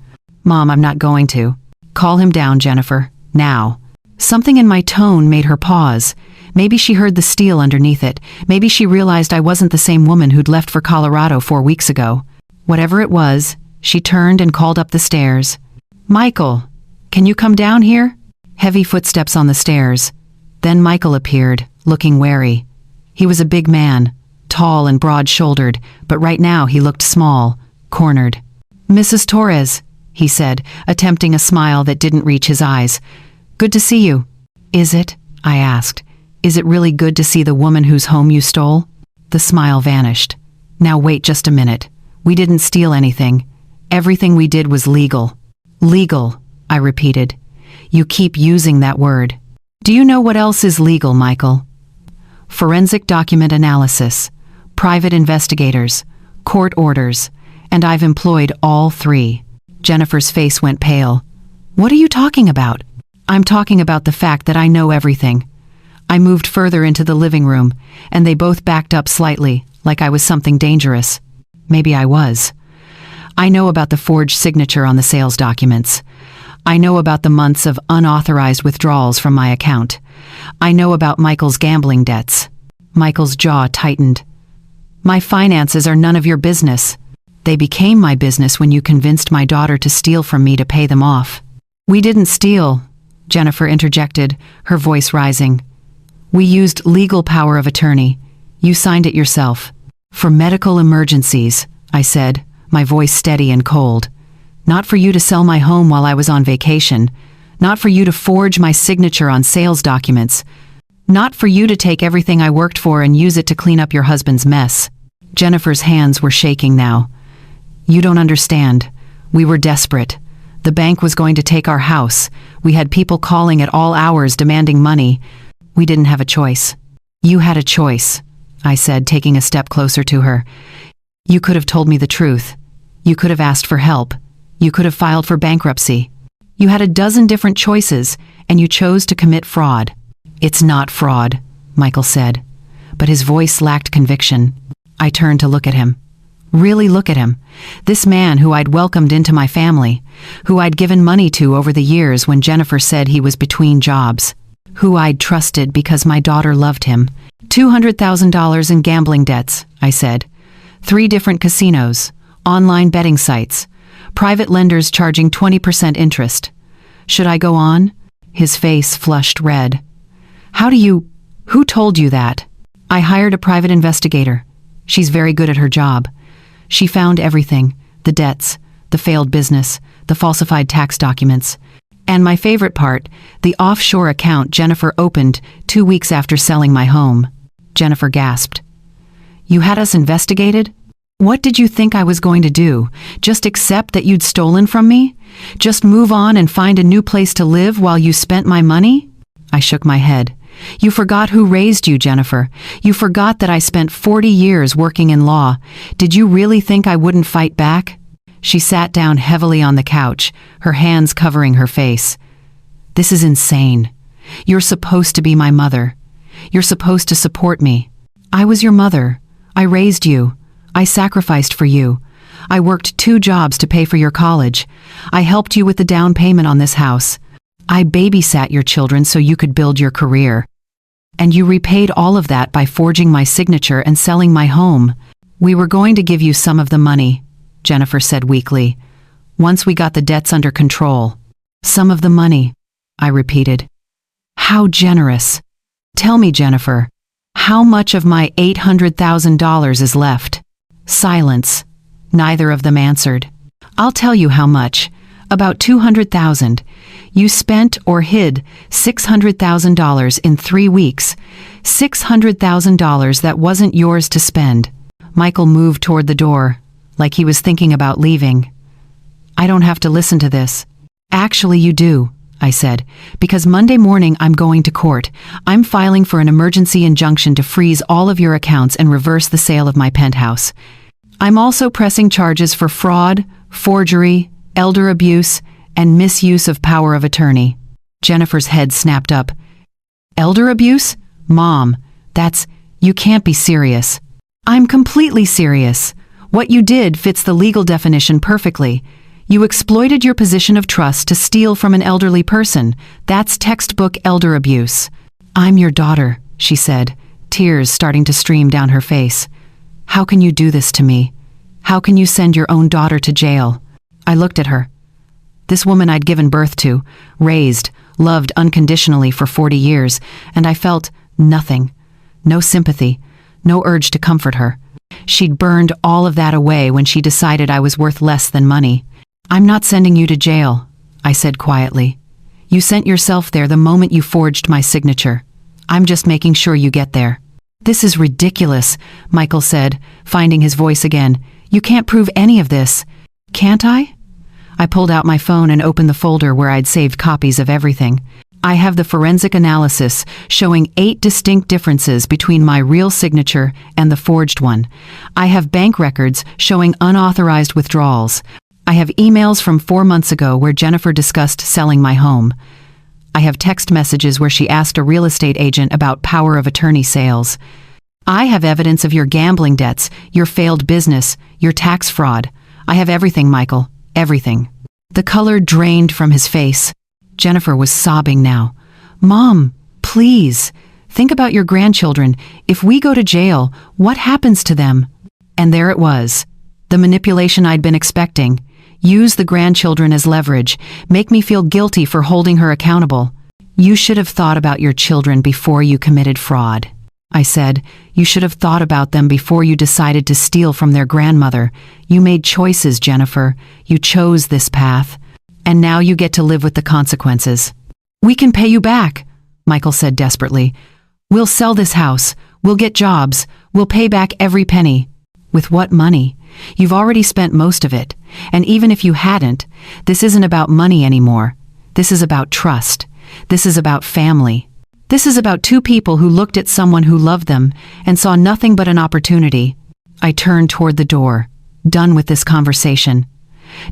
"Mom, I'm not going to." "Call him down, Jennifer. Now." Something in my tone made her pause. Maybe she heard the steel underneath it. Maybe she realized I wasn't the same woman who'd left for Colorado 4 weeks ago. Whatever it was, she turned and called up the stairs. "Michael, can you come down here?" Heavy footsteps on the stairs. Then Michael appeared, looking wary. He was a big man, tall and broad-shouldered, but right now he looked small, cornered. "Mrs. Torres," he said, attempting a smile that didn't reach his eyes. "Good to see you." "Is it?" I asked. "Is it really good to see the woman whose home you stole?" The smile vanished. "Now wait just a minute. We didn't steal anything. Everything we did was legal." "Legal," I repeated. "You keep using that word. Do you know what else is legal, Michael?" Forensic document analysis, private investigators, court orders, and I've employed all 3. Jennifer's face went pale. "What are you talking about?" "I'm talking about the fact that I know everything." I moved further into the living room, and they both backed up slightly, like I was something dangerous. Maybe I was. I know about the forged signature on the sales documents. I know about the months of unauthorized withdrawals from my account. I know about Michael's gambling debts. Michael's jaw tightened. "My finances are none of your business." "They became my business when you convinced my daughter to steal from me to pay them off." "We didn't steal," Jennifer interjected, her voice rising. "We used legal power of attorney. You signed it yourself." "For medical emergencies," I said, my voice steady and cold. "Not for you to sell my home while I was on vacation. Not for you to forge my signature on sales documents. Not for you to take everything I worked for and use it to clean up your husband's mess." Jennifer's hands were shaking now. "You don't understand. We were desperate. The bank was going to take our house. We had people calling at all hours demanding money. We didn't have a choice." "You had a choice," I said, taking a step closer to her. "You could have told me the truth. You could have asked for help. You could have filed for bankruptcy. You had a dozen different choices, and you chose to commit fraud." "It's not fraud," Michael said, but his voice lacked conviction. I turned to look at him. Really look at him. This man who I'd welcomed into my family, who I'd given money to over the years when Jennifer said he was between jobs, who I'd trusted because my daughter loved him. $200,000 in gambling debts, I said. 3 different casinos, online betting sites, private lenders charging 20% interest. Should I go on? His face flushed red. Who told you that? I hired a private investigator. She's very good at her job. She found everything, the debts, the failed business, the falsified tax documents. And my favorite part, the offshore account Jennifer opened 2 weeks after selling my home. Jennifer gasped. You had us investigated? What did you think I was going to do? Just accept that you'd stolen from me? Just move on and find a new place to live while you spent my money? I shook my head. You forgot who raised you, Jennifer. You forgot that I spent 40 years working in law. Did you really think I wouldn't fight back? She sat down heavily on the couch, her hands covering her face. This is insane. You're supposed to be my mother. You're supposed to support me. I was your mother. I raised you. I sacrificed for you. I worked 2 jobs to pay for your college. I helped you with the down payment on this house. I babysat your children so you could build your career. And you repaid all of that by forging my signature and selling my home. We were going to give you some of the money, Jennifer said weakly, once we got the debts under control. Some of the money, I repeated. How generous. Tell me, Jennifer, how much of my $800,000 is left? Silence. Neither of them answered. I'll tell you how much. About $200,000. You spent or hid $600,000 in 3 weeks. $600,000 that wasn't yours to spend. Michael moved toward the door, like he was thinking about leaving. I don't have to listen to this. Actually, you do, I said, because Monday morning I'm going to court. I'm filing for an emergency injunction to freeze all of your accounts and reverse the sale of my penthouse. I'm also pressing charges for fraud, forgery, elder abuse, and misuse of power of attorney. Jennifer's head snapped up. Elder abuse? Mom, you can't be serious. I'm completely serious. What you did fits the legal definition perfectly. You exploited your position of trust to steal from an elderly person. That's textbook elder abuse. I'm your daughter, she said, tears starting to stream down her face. How can you do this to me? How can you send your own daughter to jail? I looked at her. This woman I'd given birth to, raised, loved unconditionally for 40 years, and I felt nothing. No sympathy, no urge to comfort her. She'd burned all of that away when she decided I was worth less than money. I'm not sending you to jail, I said quietly. You sent yourself there the moment you forged my signature. I'm just making sure you get there. This is ridiculous, Michael said, finding his voice again. You can't prove any of this. Can't I? I pulled out my phone and opened the folder where I'd saved copies of everything. I have the forensic analysis showing 8 distinct differences between my real signature and the forged one. I have bank records showing unauthorized withdrawals. I have emails from 4 months ago where Jennifer discussed selling my home. I have text messages where she asked a real estate agent about power of attorney sales. I have evidence of your gambling debts, your failed business, your tax fraud. I have everything, Michael. Everything. The color drained from his face. Jennifer was sobbing now. Mom, please. Think about your grandchildren. If we go to jail, what happens to them? And there it was. The manipulation I'd been expecting. Use the grandchildren as leverage. Make me feel guilty for holding her accountable. You should have thought about your children before you committed fraud. I said, you should have thought about them before you decided to steal from their grandmother. You made choices, Jennifer. You chose this path. And now you get to live with the consequences. We can pay you back, Michael said desperately. We'll sell this house. We'll get jobs. We'll pay back every penny. With what money? You've already spent most of it. And even if you hadn't, this isn't about money anymore. This is about trust. This is about family. This is about 2 people who looked at someone who loved them and saw nothing but an opportunity. I turned toward the door, done with this conversation.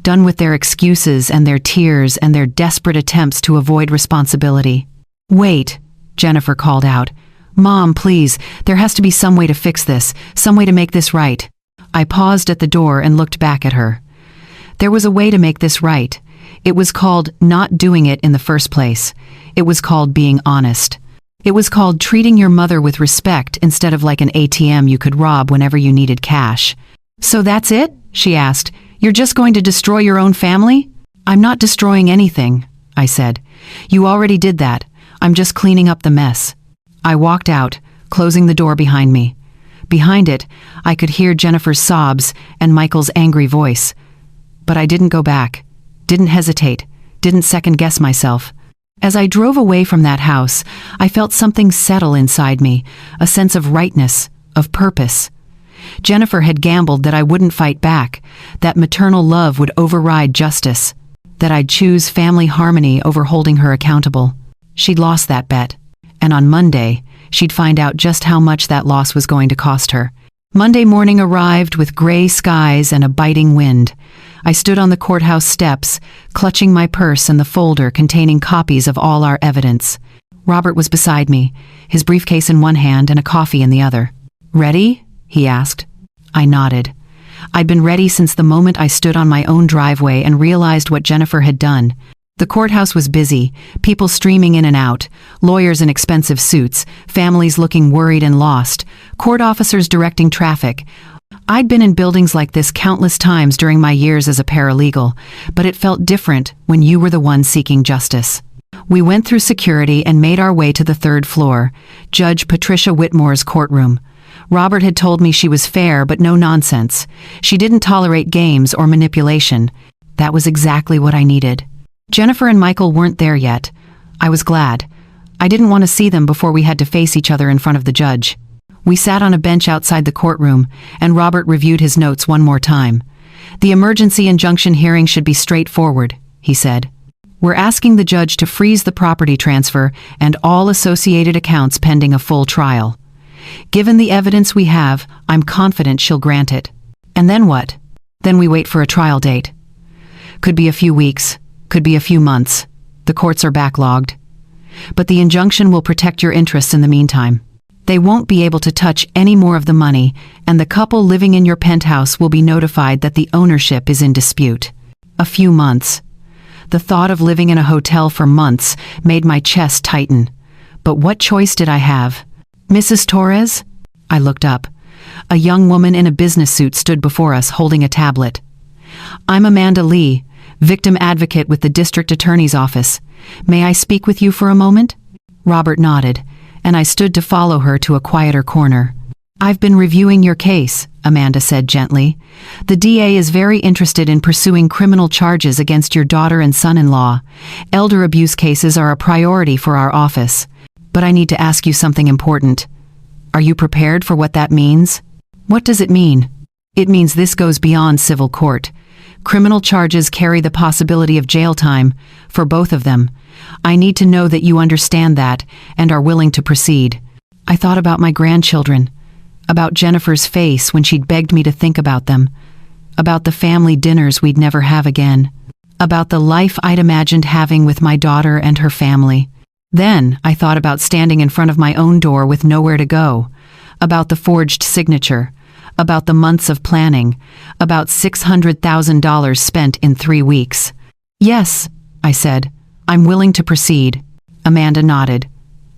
Done with their excuses and their tears and their desperate attempts to avoid responsibility. Wait, Jennifer called out. "Mom, please, there has to be some way to fix this, some way to make this right." I paused at the door and looked back at her. There was a way to make this right. It was called not doing it in the first place. It was called being honest. It was called treating your mother with respect instead of like an ATM you could rob whenever you needed cash. "So that's it?" she asked. "You're just going to destroy your own family?" "I'm not destroying anything," I said. "You already did that. I'm just cleaning up the mess." I walked out, closing the door behind me. Behind it, I could hear Jennifer's sobs and Michael's angry voice. But I didn't go back, didn't hesitate, didn't second-guess myself. As I drove away from that house, I felt something settle inside me, a sense of rightness, of purpose. Jennifer had gambled that I wouldn't fight back, that maternal love would override justice, that I'd choose family harmony over holding her accountable. She'd lost that bet. And on Monday, she'd find out just how much that loss was going to cost her. Monday morning arrived with gray skies and a biting wind. I stood on the courthouse steps, clutching my purse and the folder containing copies of all our evidence. Robert was beside me, his briefcase in one hand and a coffee in the other. "Ready?" he asked. I nodded. I'd been ready since the moment I stood on my own driveway and realized what Jennifer had done. The courthouse was busy, people streaming in and out, lawyers in expensive suits, families looking worried and lost, court officers directing traffic. I'd been in buildings like this countless times during my years as a paralegal, but it felt different when you were the one seeking justice. We went through security and made our way to the third floor, Judge Patricia Whitmore's courtroom. Robert had told me she was fair but no nonsense. She didn't tolerate games or manipulation. That was exactly what I needed. Jennifer and Michael weren't there yet. I was glad. I didn't want to see them before we had to face each other in front of the judge. We sat on a bench outside the courtroom, and Robert reviewed his notes one more time. "The emergency injunction hearing should be straightforward," he said. "We're asking the judge to freeze the property transfer and all associated accounts pending a full trial. Given the evidence we have, I'm confident she'll grant it." "And then what?" "Then we wait for a trial date. Could be a few weeks. Could be a few months. The courts are backlogged. But the injunction will protect your interests in the meantime. They won't be able to touch any more of the money, and the couple living in your penthouse will be notified that the ownership is in dispute." A few months. The thought of living in a hotel for months made my chest tighten. But what choice did I have? "Mrs. Torres?" I looked up. A young woman in a business suit stood before us holding a tablet. "I'm Amanda Lee, victim advocate with the district attorney's office. May I speak with you for a moment?" Robert nodded, and I stood to follow her to a quieter corner. "I've been reviewing your case," Amanda said gently. "The DA is very interested in pursuing criminal charges against your daughter and son-in-law. Elder abuse cases are a priority for our office. But I need to ask you something important. Are you prepared for what that means?" "What does it mean?" "It means this goes beyond civil court. Criminal charges carry the possibility of jail time, for both of them. I need to know that you understand that and are willing to proceed." I thought about my grandchildren, about Jennifer's face when she'd begged me to think about them, about the family dinners we'd never have again, about the life I'd imagined having with my daughter and her family. Then I thought about standing in front of my own door with nowhere to go, about the forged signature, about the months of planning, about $600,000 spent in 3 weeks. "Yes," I said, "I'm willing to proceed." Amanda nodded.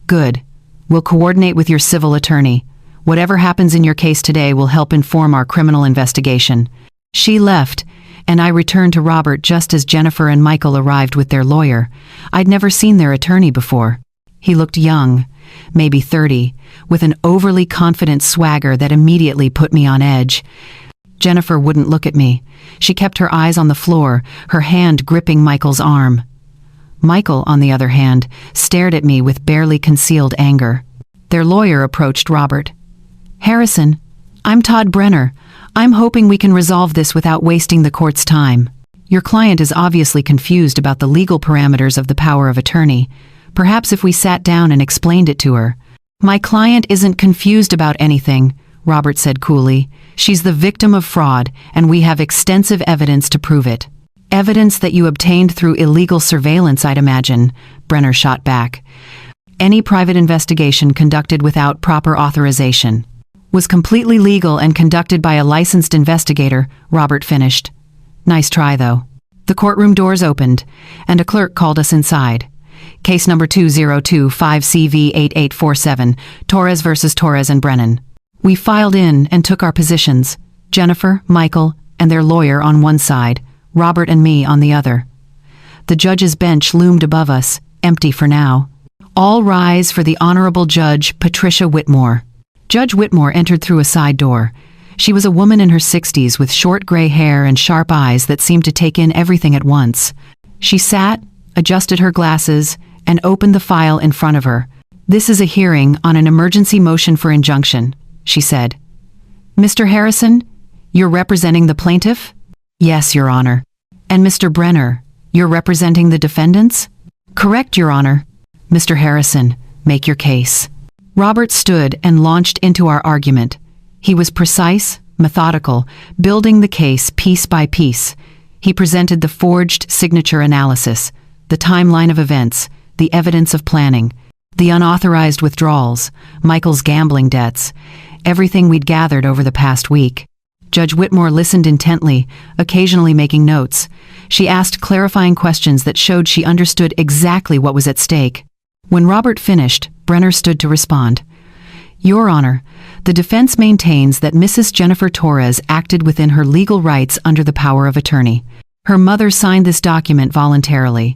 "Good. We'll coordinate with your civil attorney. Whatever happens in your case today will help inform our criminal investigation." She left, and I returned to Robert just as Jennifer and Michael arrived with their lawyer. I'd never seen their attorney before. He looked young, maybe 30, with an overly confident swagger that immediately put me on edge. Jennifer wouldn't look at me. She kept her eyes on the floor, her hand gripping Michael's arm. Michael, on the other hand, stared at me with barely concealed anger. Their lawyer approached Robert. "Harrison, I'm Todd Brenner. I'm hoping we can resolve this without wasting the court's time. Your client is obviously confused about the legal parameters of the power of attorney. Perhaps if we sat down and explained it to her." "My client isn't confused about anything," Robert said coolly. "She's the victim of fraud, and we have extensive evidence to prove it." "Evidence that you obtained through illegal surveillance, I'd imagine," Brenner shot back. any private investigation conducted without proper authorization was completely legal and conducted by a licensed investigator, Robert finished. Nice try, though. The courtroom doors opened, and a clerk called us inside. Case number 2025CV8847, Torres versus Torres and Brennan. We filed in and took our positions, Jennifer, Michael, and their lawyer on one side, Robert and me on the other. The judge's bench loomed above us, empty for now. All rise for the Honorable Judge Patricia Whitmore. Judge Whitmore entered through a side door. She was a woman in her 60s with short gray hair and sharp eyes that seemed to take in everything at once. She sat, adjusted her glasses, and opened the file in front of her. "This is a hearing on an emergency motion for injunction," she said. "Mr. Harrison, you're representing the plaintiff?" "Yes, Your Honor." "And Mr. Brenner, you're representing the defendants?" "Correct, Your Honor." "Mr. Harrison, make your case." Robert stood and launched into our argument. He was precise, methodical, building the case piece by piece. He presented the forged signature analysis, the timeline of events, the evidence of planning, the unauthorized withdrawals, Michael's gambling debts, everything we'd gathered over the past week. Judge Whitmore listened intently, occasionally making notes. She asked clarifying questions that showed she understood exactly what was at stake. When Robert finished, Brenner stood to respond. "Your Honor, the defense maintains that Mrs. Jennifer Torres acted within her legal rights under the power of attorney. Her mother signed this document voluntarily.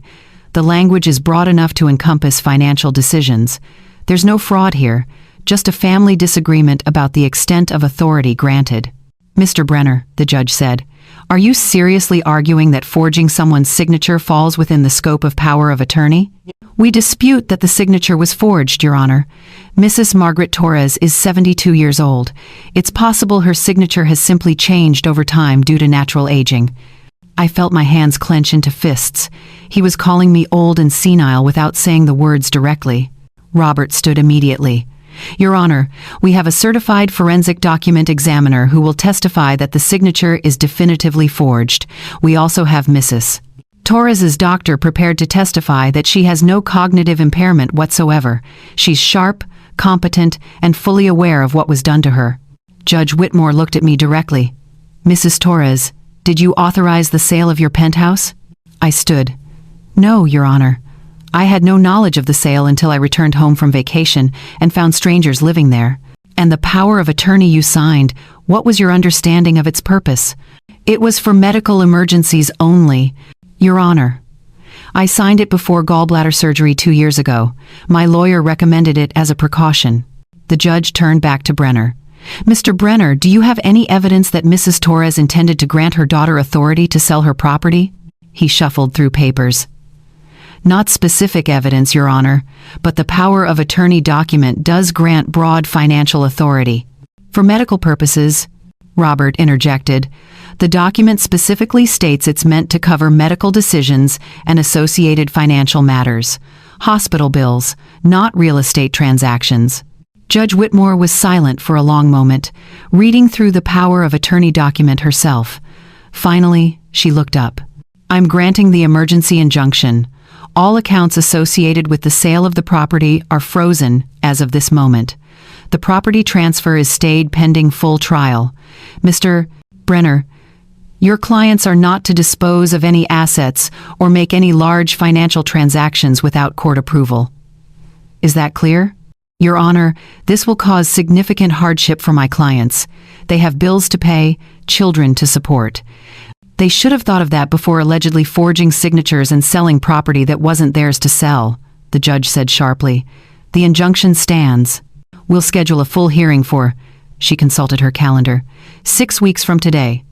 The language is broad enough to encompass financial decisions. There's no fraud here, just a family disagreement about the extent of authority granted." "Mr. Brenner," the judge said, "are you seriously arguing that forging someone's signature falls within the scope of power of attorney?" "We dispute that the signature was forged, Your Honor. Mrs. Margaret Torres is 72 years old. It's possible her signature has simply changed over time due to natural aging." I felt my hands clench into fists. He was calling me old and senile without saying the words directly. Robert stood immediately. "Your Honor, we have a certified forensic document examiner who will testify that the signature is definitively forged. We also have Mrs. Torres's doctor prepared to testify that she has no cognitive impairment whatsoever. She's sharp, competent, and fully aware of what was done to her." Judge Whitmore looked at me directly. "Mrs. Torres, did you authorize the sale of your penthouse?" I stood. "No, Your Honor. I had no knowledge of the sale until I returned home from vacation and found strangers living there. And the power of attorney you signed, what was your understanding of its purpose?" "It was for medical emergencies only, Your Honor. I signed it before gallbladder surgery 2 years ago. My lawyer recommended it as a precaution." The judge turned back to Brenner. "Mr. Brenner, do you have any evidence that Mrs. Torres intended to grant her daughter authority to sell her property?" He shuffled through papers. "Not specific evidence, Your Honor, but the power of attorney document does grant broad financial authority. For medical purposes," Robert interjected, "the document specifically states it's meant to cover medical decisions and associated financial matters, hospital bills, not real estate transactions." Judge Whitmore was silent for a long moment, reading through the power of attorney document herself. Finally, she looked up. "I'm granting the emergency injunction. All accounts associated with the sale of the property are frozen as of this moment. The property transfer is stayed pending full trial. Mr. Brenner, your clients are not to dispose of any assets or make any large financial transactions without court approval. Is that clear? Your Honor, this will cause significant hardship for my clients. They have bills to pay, children to support. They should have thought of that before allegedly forging signatures and selling property that wasn't theirs to sell," the judge said sharply. "The injunction stands. We'll schedule a full hearing for," she consulted her calendar, "6 weeks from today.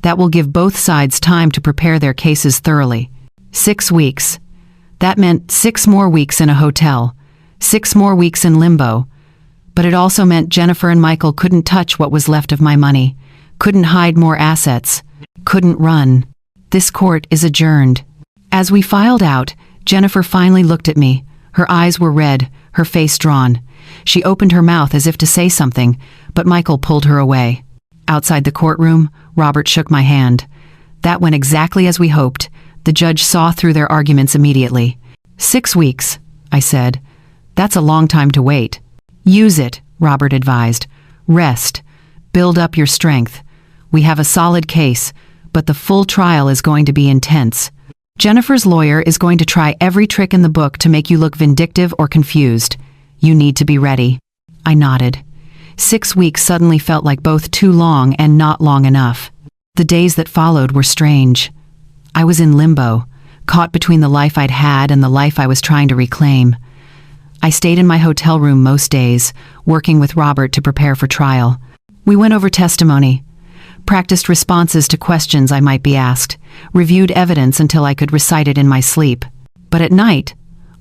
That will give both sides time to prepare their cases thoroughly. 6 weeks. That meant 6 more weeks in a hotel, 6 more weeks in limbo. But it also meant Jennifer and Michael couldn't touch what was left of my money, couldn't hide more assets, couldn't run. This court is adjourned." As we filed out, Jennifer finally looked at me. Her eyes were red, her face drawn. She opened her mouth as if to say something, but Michael pulled her away. Outside the courtroom, Robert shook my hand. That went exactly as we hoped. The judge saw through their arguments immediately. 6 weeks, I said. That's a long time to wait. Use it, Robert advised. Rest. Build up your strength. We have a solid case, but the full trial is going to be intense. Jennifer's lawyer is going to try every trick in the book to make you look vindictive or confused. You need to be ready. I nodded. 6 weeks suddenly felt like both too long and not long enough. The days that followed were strange. I was in limbo, caught between the life I'd had and the life I was trying to reclaim. I stayed in my hotel room most days, working with Robert to prepare for trial. We went over testimony, practiced responses to questions I might be asked, reviewed evidence until I could recite it in my sleep. But at night,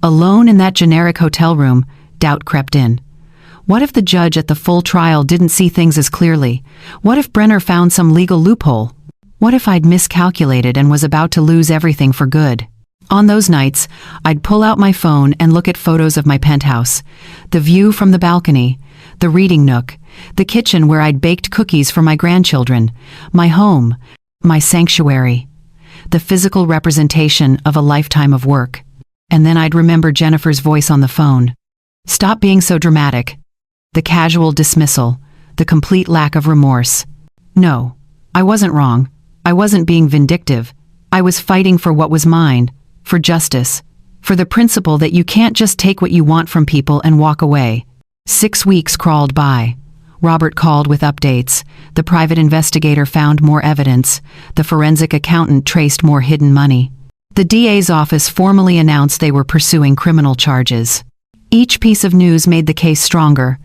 alone in that generic hotel room, doubt crept in. What if the judge at the full trial didn't see things as clearly? What if Brenner found some legal loophole? What if I'd miscalculated and was about to lose everything for good? On those nights, I'd pull out my phone and look at photos of my penthouse, the view from the balcony, the reading nook, the kitchen where I'd baked cookies for my grandchildren, my home, my sanctuary, the physical representation of a lifetime of work. And then I'd remember Jennifer's voice on the phone. Stop being so dramatic. The casual dismissal, the complete lack of remorse. No, I wasn't wrong. I wasn't being vindictive. I was fighting for what was mine. For justice, for the principle that you can't just take what you want from people and walk away. 6 weeks crawled by. Robert called with updates. The private investigator found more evidence. The forensic accountant traced more hidden money. The DA's office formally announced they were pursuing criminal charges. Each piece of news made the case stronger,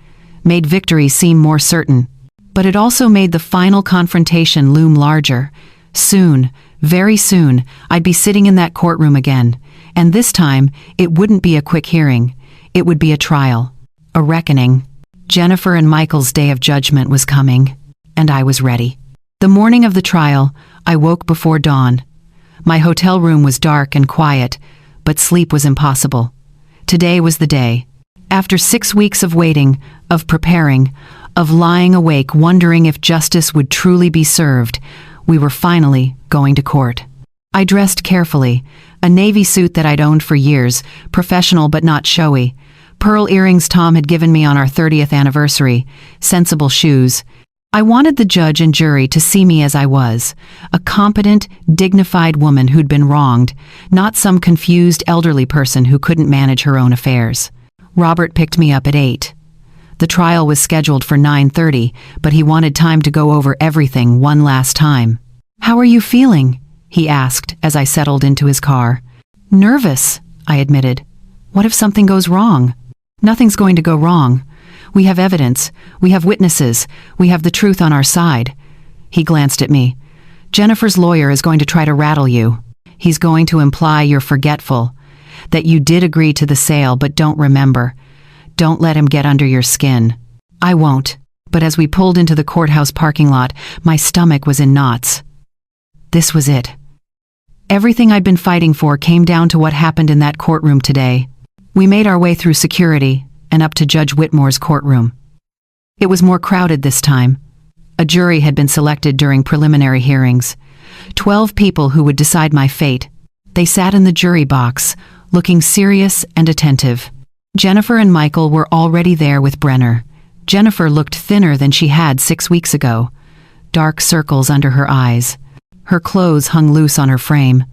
made victory seem more certain. But it also made the final confrontation loom larger. Soon, very soon, I'd be sitting in that courtroom again, and this time, it wouldn't be a quick hearing. It would be a trial, a reckoning. Jennifer and Michael's day of judgment was coming, and I was ready. The morning of the trial, I woke before dawn. My hotel room was dark and quiet, but sleep was impossible. Today was the day. After 6 weeks of waiting, of preparing, of lying awake wondering if justice would truly be served, we were finally going to court. I dressed carefully, a navy suit that I'd owned for years, professional but not showy, pearl earrings Tom had given me on our 30th anniversary, sensible shoes. I wanted the judge and jury to see me as I was, a competent, dignified woman who'd been wronged, not some confused elderly person who couldn't manage her own affairs. Robert picked me up at 8. The trial was scheduled for 9:30, but he wanted time to go over everything one last time. "How are you feeling?" he asked as I settled into his car. "Nervous," I admitted. "What if something goes wrong?" "Nothing's going to go wrong. We have evidence. We have witnesses. We have the truth on our side." He glanced at me. "Jennifer's lawyer is going to try to rattle you. He's going to imply you're forgetful, that you did agree to the sale but don't remember. Don't let him get under your skin." I won't. But as we pulled into the courthouse parking lot, my stomach was in knots. This was it. Everything I'd been fighting for came down to what happened in that courtroom today. We made our way through security and up to Judge Whitmore's courtroom. It was more crowded this time. A jury had been selected during preliminary hearings. 12 people who would decide my fate. They sat in the jury box, looking serious and attentive. Jennifer and Michael were already there with Brenner. Jennifer looked thinner than she had 6 weeks ago. Dark circles under her eyes. Her clothes hung loose on her frame.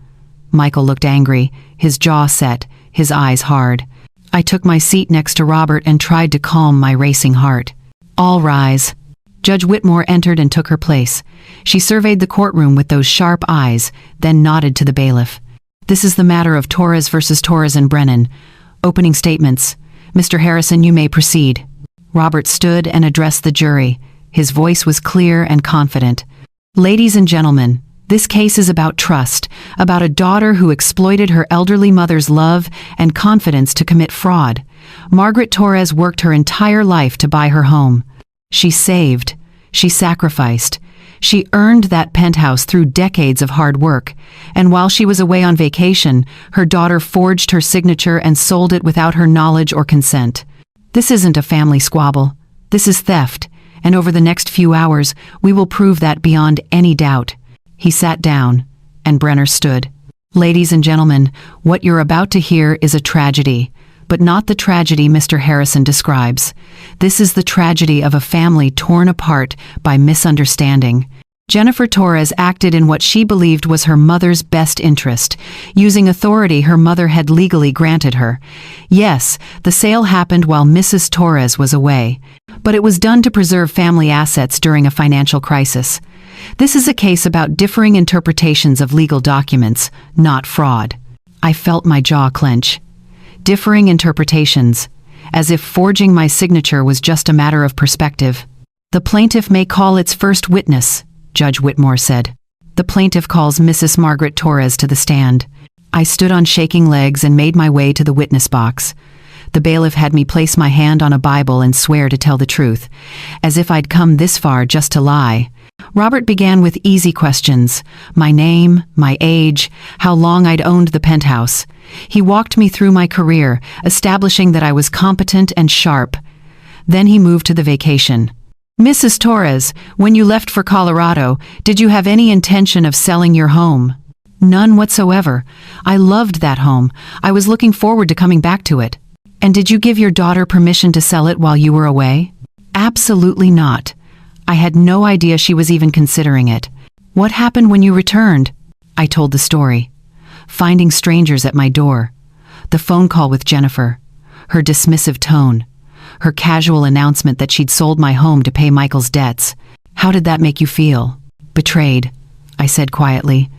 Michael looked angry, his jaw set, his eyes hard. I took my seat next to Robert and tried to calm my racing heart. "All rise." Judge Whitmore entered and took her place. She surveyed the courtroom with those sharp eyes, then nodded to the bailiff. "This is the matter of Torres versus Torres and Brennan. Opening statements. Mr. Harrison, you may proceed." Robert stood and addressed the jury. His voice was clear and confident. "Ladies and gentlemen, this case is about trust, about a daughter who exploited her elderly mother's love and confidence to commit fraud. Margaret Torres worked her entire life to buy her home. She saved. She sacrificed. She earned that penthouse through decades of hard work, and while she was away on vacation, her daughter forged her signature and sold it without her knowledge or consent. This isn't a family squabble. This is theft, and over the next few hours, we will prove that beyond any doubt." He sat down, and Brenner stood. "Ladies and gentlemen, what you're about to hear is a tragedy. but not the tragedy Mr. Harrison describes. This is the tragedy of a family torn apart by misunderstanding. Jennifer Torres acted in what she believed was her mother's best interest, using authority her mother had legally granted her. Yes, the sale happened while Mrs. Torres was away, but it was done to preserve family assets during a financial crisis. This is a case about differing interpretations of legal documents, not fraud. I felt my jaw clench. Differing interpretations, as if forging my signature was just a matter of perspective. The plaintiff may call its first witness, Judge Whitmore said. The plaintiff calls Mrs. Margaret Torres to the stand. I stood on shaking legs and made my way to the witness box. The bailiff had me place my hand on a Bible and swear to tell the truth, as if I'd come this far just to lie. Robert began with easy questions: my name, my age, how long I'd owned the penthouse. He walked me through my career, establishing that I was competent and sharp. Then he moved to the vacation. Mrs. Torres, when you left for Colorado, did you have any intention of selling your home? None whatsoever. I loved that home. I was looking forward to coming back to it. And did you give your daughter permission to sell it while you were away? Absolutely not. I had no idea she was even considering it. What happened when you returned? I told the story. Finding strangers at my door. The phone call with Jennifer. Her dismissive tone. Her casual announcement that she'd sold my home to pay Michael's debts. How did that make you feel? Betrayed, I said quietly.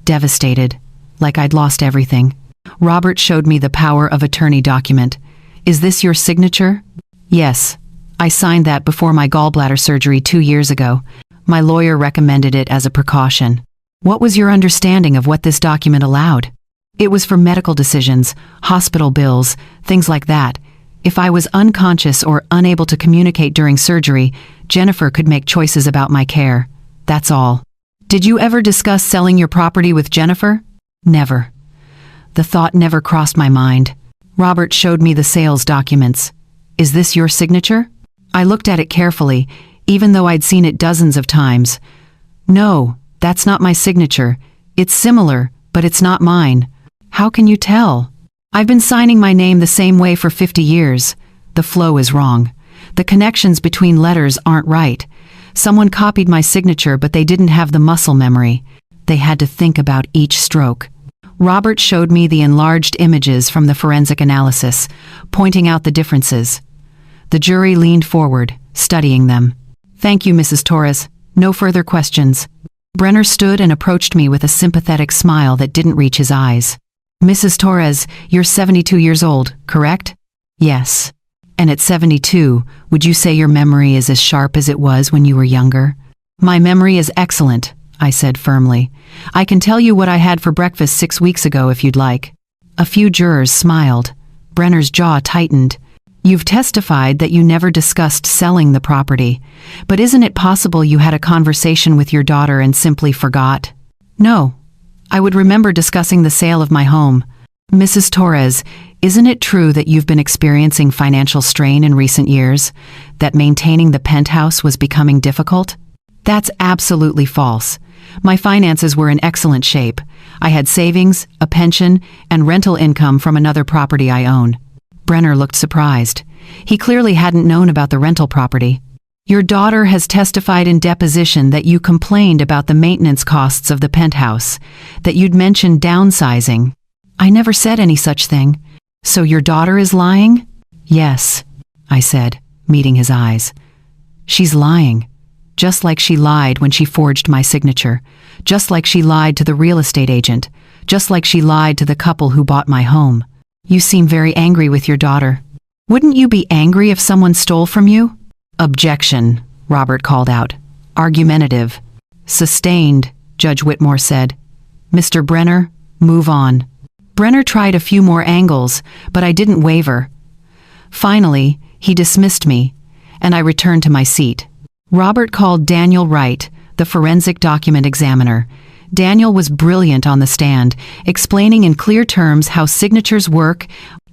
Devastated, like I'd lost everything. Robert showed me the power of attorney document. Is this your signature? Yes. I signed that before my gallbladder surgery 2 years ago. My lawyer recommended it as a precaution. What was your understanding of what this document allowed? It was for medical decisions, hospital bills, things like that. If I was unconscious or unable to communicate during surgery, Jennifer could make choices about my care. That's all. Did you ever discuss selling your property with Jennifer? Never. The thought never crossed my mind. Robert showed me the sales documents. Is this your signature? I looked at it carefully, even though I'd seen it dozens of times. No, that's not my signature. It's similar, but it's not mine. How can you tell? I've been signing my name the same way for 50 years. The flow is wrong. The connections between letters aren't right. Someone copied my signature, but they didn't have the muscle memory. They had to think about each stroke. Robert showed me the enlarged images from the forensic analysis, pointing out the differences. The jury leaned forward, studying them. Thank you, Mrs. Torres. No further questions. Brenner stood and approached me with a sympathetic smile that didn't reach his eyes. Mrs. Torres, you're 72 years old, correct? Yes. And at 72, would you say your memory is as sharp as it was when you were younger? My memory is excellent, I said firmly. I can tell you what I had for breakfast 6 weeks ago if you'd like. A few jurors smiled. Brenner's jaw tightened. You've testified that you never discussed selling the property, but isn't it possible you had a conversation with your daughter and simply forgot? No. I would remember discussing the sale of my home. Mrs. Torres, isn't it true that you've been experiencing financial strain in recent years? That maintaining the penthouse was becoming difficult? That's absolutely false. My finances were in excellent shape. I had savings, a pension, and rental income from another property I own. Brenner looked surprised. He clearly hadn't known about the rental property. Your daughter has testified in deposition that you complained about the maintenance costs of the penthouse, that you'd mentioned downsizing. I never said any such thing. So your daughter is lying? Yes, I said, meeting his eyes. She's lying. Just like she lied when she forged my signature. Just like she lied to the real estate agent. Just like she lied to the couple who bought my home. You seem very angry with your daughter. Wouldn't you be angry if someone stole from you? Objection, Robert called out. Argumentative. Sustained, Judge Whitmore said. Mr. Brenner, move on. Brenner tried a few more angles, but I didn't waver. Finally, he dismissed me, and I returned to my seat. Robert called Daniel Wright, the forensic document examiner. Daniel was brilliant on the stand, explaining in clear terms how signatures work,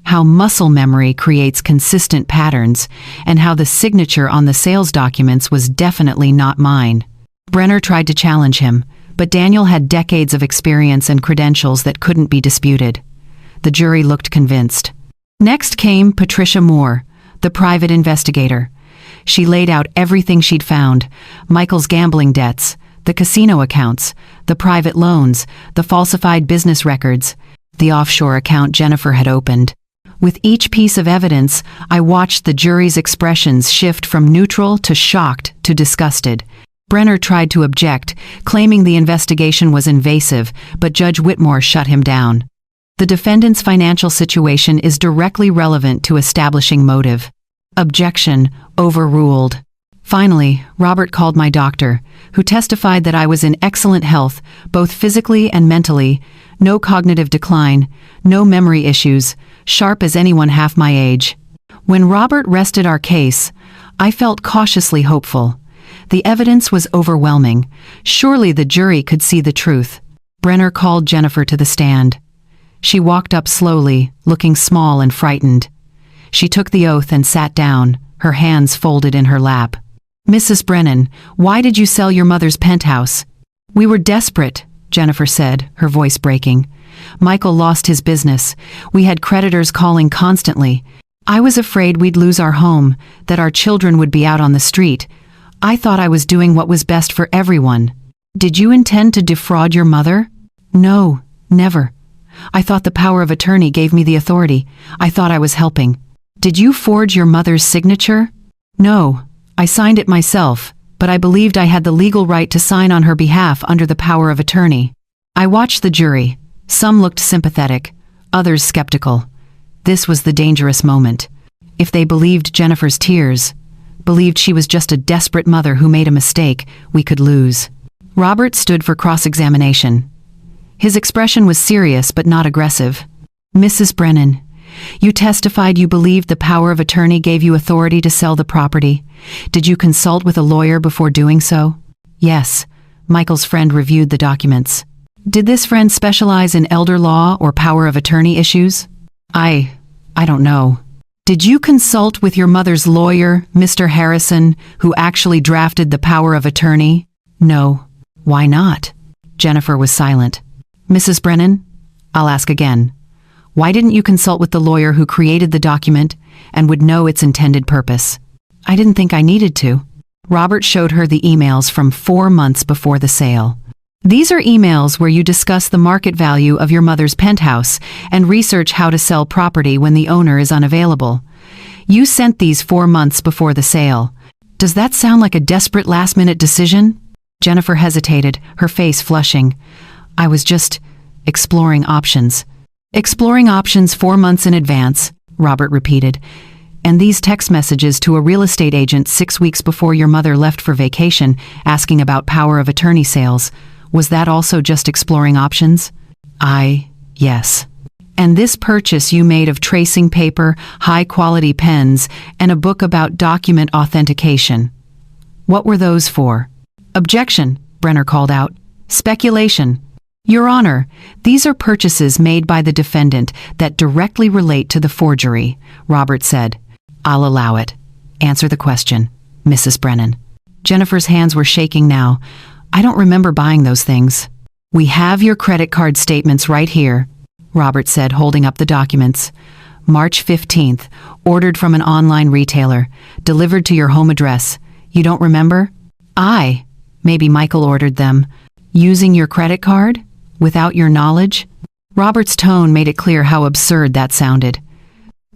how muscle memory creates consistent patterns, and how the signature on the sales documents was definitely not mine. Brenner tried to challenge him, but Daniel had decades of experience and credentials that couldn't be disputed. The jury looked convinced. Next came Patricia Moore, the private investigator. She laid out everything she'd found: Michael's gambling debts, the casino accounts, the private loans, the falsified business records, the offshore account Jennifer had opened. With each piece of evidence, I watched the jury's expressions shift from neutral to shocked to disgusted. Brenner tried to object, claiming the investigation was invasive, but Judge Whitmore shut him down. The defendant's financial situation is directly relevant to establishing motive. Objection overruled. Finally, Robert called my doctor, who testified that I was in excellent health, both physically and mentally, no cognitive decline, no memory issues, sharp as anyone half my age. When Robert rested our case, I felt cautiously hopeful. The evidence was overwhelming. Surely the jury could see the truth. Brenner called Jennifer to the stand. She walked up slowly, looking small and frightened. She took the oath and sat down, her hands folded in her lap. "Mrs. Brennan, why did you sell your mother's penthouse?" "We were desperate," Jennifer said, her voice breaking. "Michael lost his business. We had creditors calling constantly. I was afraid we'd lose our home, that our children would be out on the street. I thought I was doing what was best for everyone." "Did you intend to defraud your mother?" "No, never. I thought the power of attorney gave me the authority. I thought I was helping." "Did you forge your mother's signature?" "No, I signed it myself, but I believed I had the legal right to sign on her behalf under the power of attorney." I watched the jury. Some looked sympathetic, others skeptical. This was the dangerous moment. If they believed Jennifer's tears, believed she was just a desperate mother who made a mistake, we could lose. Robert stood for cross-examination. His expression was serious but not aggressive. "Mrs. Brennan, you testified you believed the power of attorney gave you authority to sell the property. Did you consult with a lawyer before doing so?" "Yes." Michael's friend reviewed the documents. "Did this friend specialize in elder law or power of attorney issues?" I don't know." "Did you consult with your mother's lawyer, Mr. Harrison, who actually drafted the power of attorney?" "No." "Why not?" Jennifer was silent. "Mrs. Brennan, I'll ask again. Why didn't you consult with the lawyer who created the document and would know its intended purpose?" "I didn't think I needed to." Robert showed her the emails from 4 months before the sale. "These are emails where you discuss the market value of your mother's penthouse and research how to sell property when the owner is unavailable. You sent these 4 months before the sale. Does that sound like a desperate last-minute decision?" Jennifer hesitated, her face flushing. "I was just exploring options." "Exploring options 4 months in advance," Robert repeated. "And these text messages to a real estate agent 6 weeks before your mother left for vacation asking about power of attorney sales. Was that also just exploring options?" Yes. "And this purchase you made of tracing paper, high-quality pens, and a book about document authentication. What were those for?" "Objection," Brenner called out. "Speculation." "Your Honor, these are purchases made by the defendant that directly relate to the forgery," Robert said. "I'll allow it. Answer the question, Mrs. Brennan." Jennifer's hands were shaking now. "I don't remember buying those things." "We have your credit card statements right here," Robert said, holding up the documents. "March 15th, ordered from an online retailer, delivered to your home address. You don't remember?" Maybe Michael ordered them. "Using your credit card? Without your knowledge?" Robert's tone made it clear how absurd that sounded.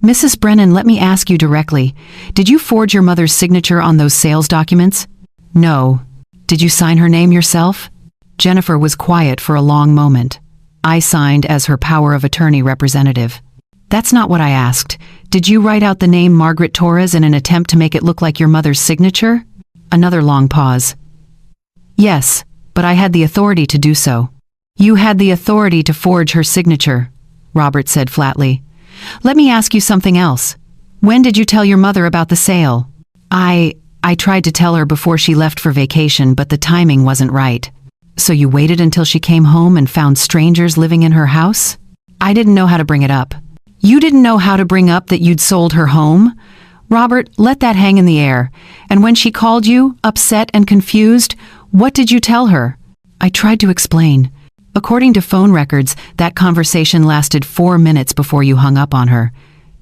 "Mrs. Brennan, let me ask you directly. Did you forge your mother's signature on those sales documents?" "No." "Did you sign her name yourself?" Jennifer was quiet for a long moment. "I signed as her power of attorney representative." "That's not what I asked. Did you write out the name Margaret Torres in an attempt to make it look like your mother's signature?" Another long pause. "Yes, but I had the authority to do so." "You had the authority to forge her signature," Robert said flatly. "Let me ask you something else. When did you tell your mother about the sale?" I tried to tell her before she left for vacation, but the timing wasn't right." "So you waited until she came home and found strangers living in her house?" "I didn't know how to bring it up." "You didn't know how to bring up that you'd sold her home?" "Robert, let that hang in the air. And when she called you, upset and confused, what did you tell her?" "I tried to explain. According to phone records, that conversation lasted 4 minutes before you hung up on her.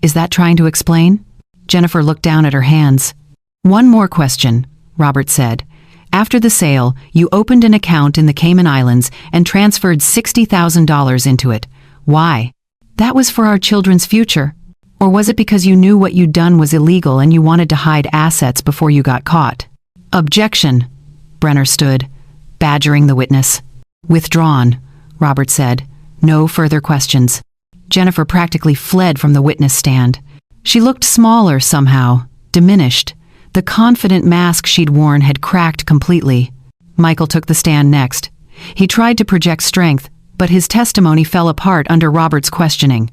Is that trying to explain? Jennifer looked down at her hands. One more question, Robert said. After the sale, you opened an account in the Cayman Islands and transferred $60,000 into it. Why? That was for our children's future. Or was it because you knew what you'd done was illegal and you wanted to hide assets before you got caught? Objection. Brenner stood, badgering the witness. Withdrawn, Robert said. No further questions. Jennifer practically fled from the witness stand. She looked smaller somehow, diminished. The confident mask she'd worn had cracked completely. Michael took the stand next. He tried to project strength, but his testimony fell apart under Robert's questioning.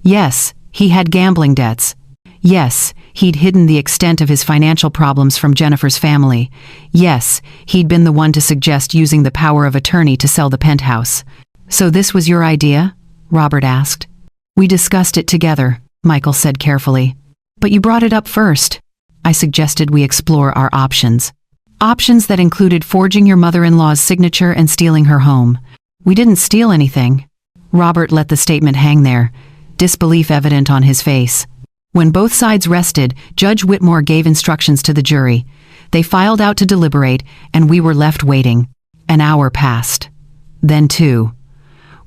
Yes, he had gambling debts. Yes, he'd hidden the extent of his financial problems from Jennifer's family. Yes, he'd been the one to suggest using the power of attorney to sell the penthouse. So this was your idea? Robert asked. We discussed it together, Michael said carefully. But you brought it up first. I suggested we explore our options. Options that included forging your mother-in-law's signature and stealing her home. We didn't steal anything. Robert let the statement hang there, disbelief evident on his face. When both sides rested, Judge Whitmore gave instructions to the jury. They filed out to deliberate, and we were left waiting. An hour passed. Then 2.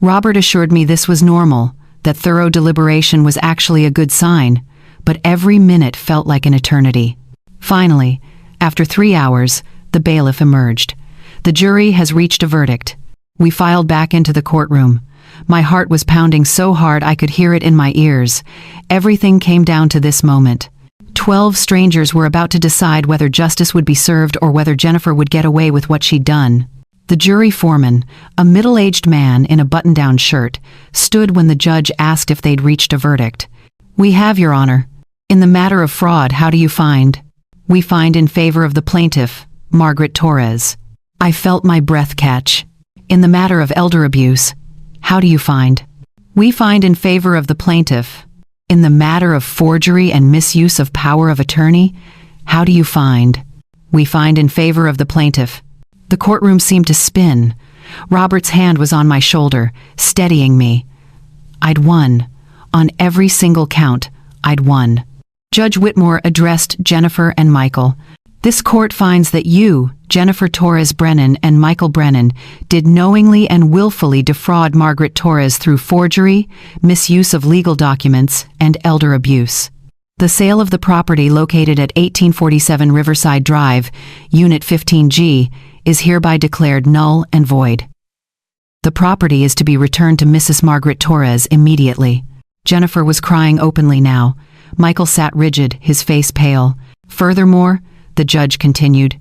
Robert assured me this was normal, that thorough deliberation was actually a good sign, but every minute felt like an eternity. Finally, after 3 hours, the bailiff emerged. The jury has reached a verdict. We filed back into the courtroom. My heart was pounding so hard I could hear it in my ears. Everything came down to this moment. 12 strangers were about to decide whether justice would be served or whether Jennifer would get away with what she'd done. The jury foreman, a middle-aged man in a button-down shirt, stood when the judge asked if they'd reached a verdict. We have, Your Honor. In the matter of fraud, how do you find? We find in favor of the plaintiff, Margaret Torres. I felt my breath catch. In the matter of elder abuse, how do you find? We find in favor of the plaintiff. In the matter of forgery and misuse of power of attorney, how do you find? We find in favor of the plaintiff. The courtroom seemed to spin. Robert's hand was on my shoulder, steadying me. I'd won. On every single count, I'd won. Judge Whitmore addressed Jennifer and Michael. This court finds that you, Jennifer Torres Brennan and Michael Brennan, did knowingly and willfully defraud Margaret Torres through forgery, misuse of legal documents, and elder abuse. The sale of the property located at 1847 Riverside Drive, Unit 15G, is hereby declared null and void. The property is to be returned to Mrs. Margaret Torres immediately. Jennifer was crying openly now. Michael sat rigid, his face pale. Furthermore, the judge continued,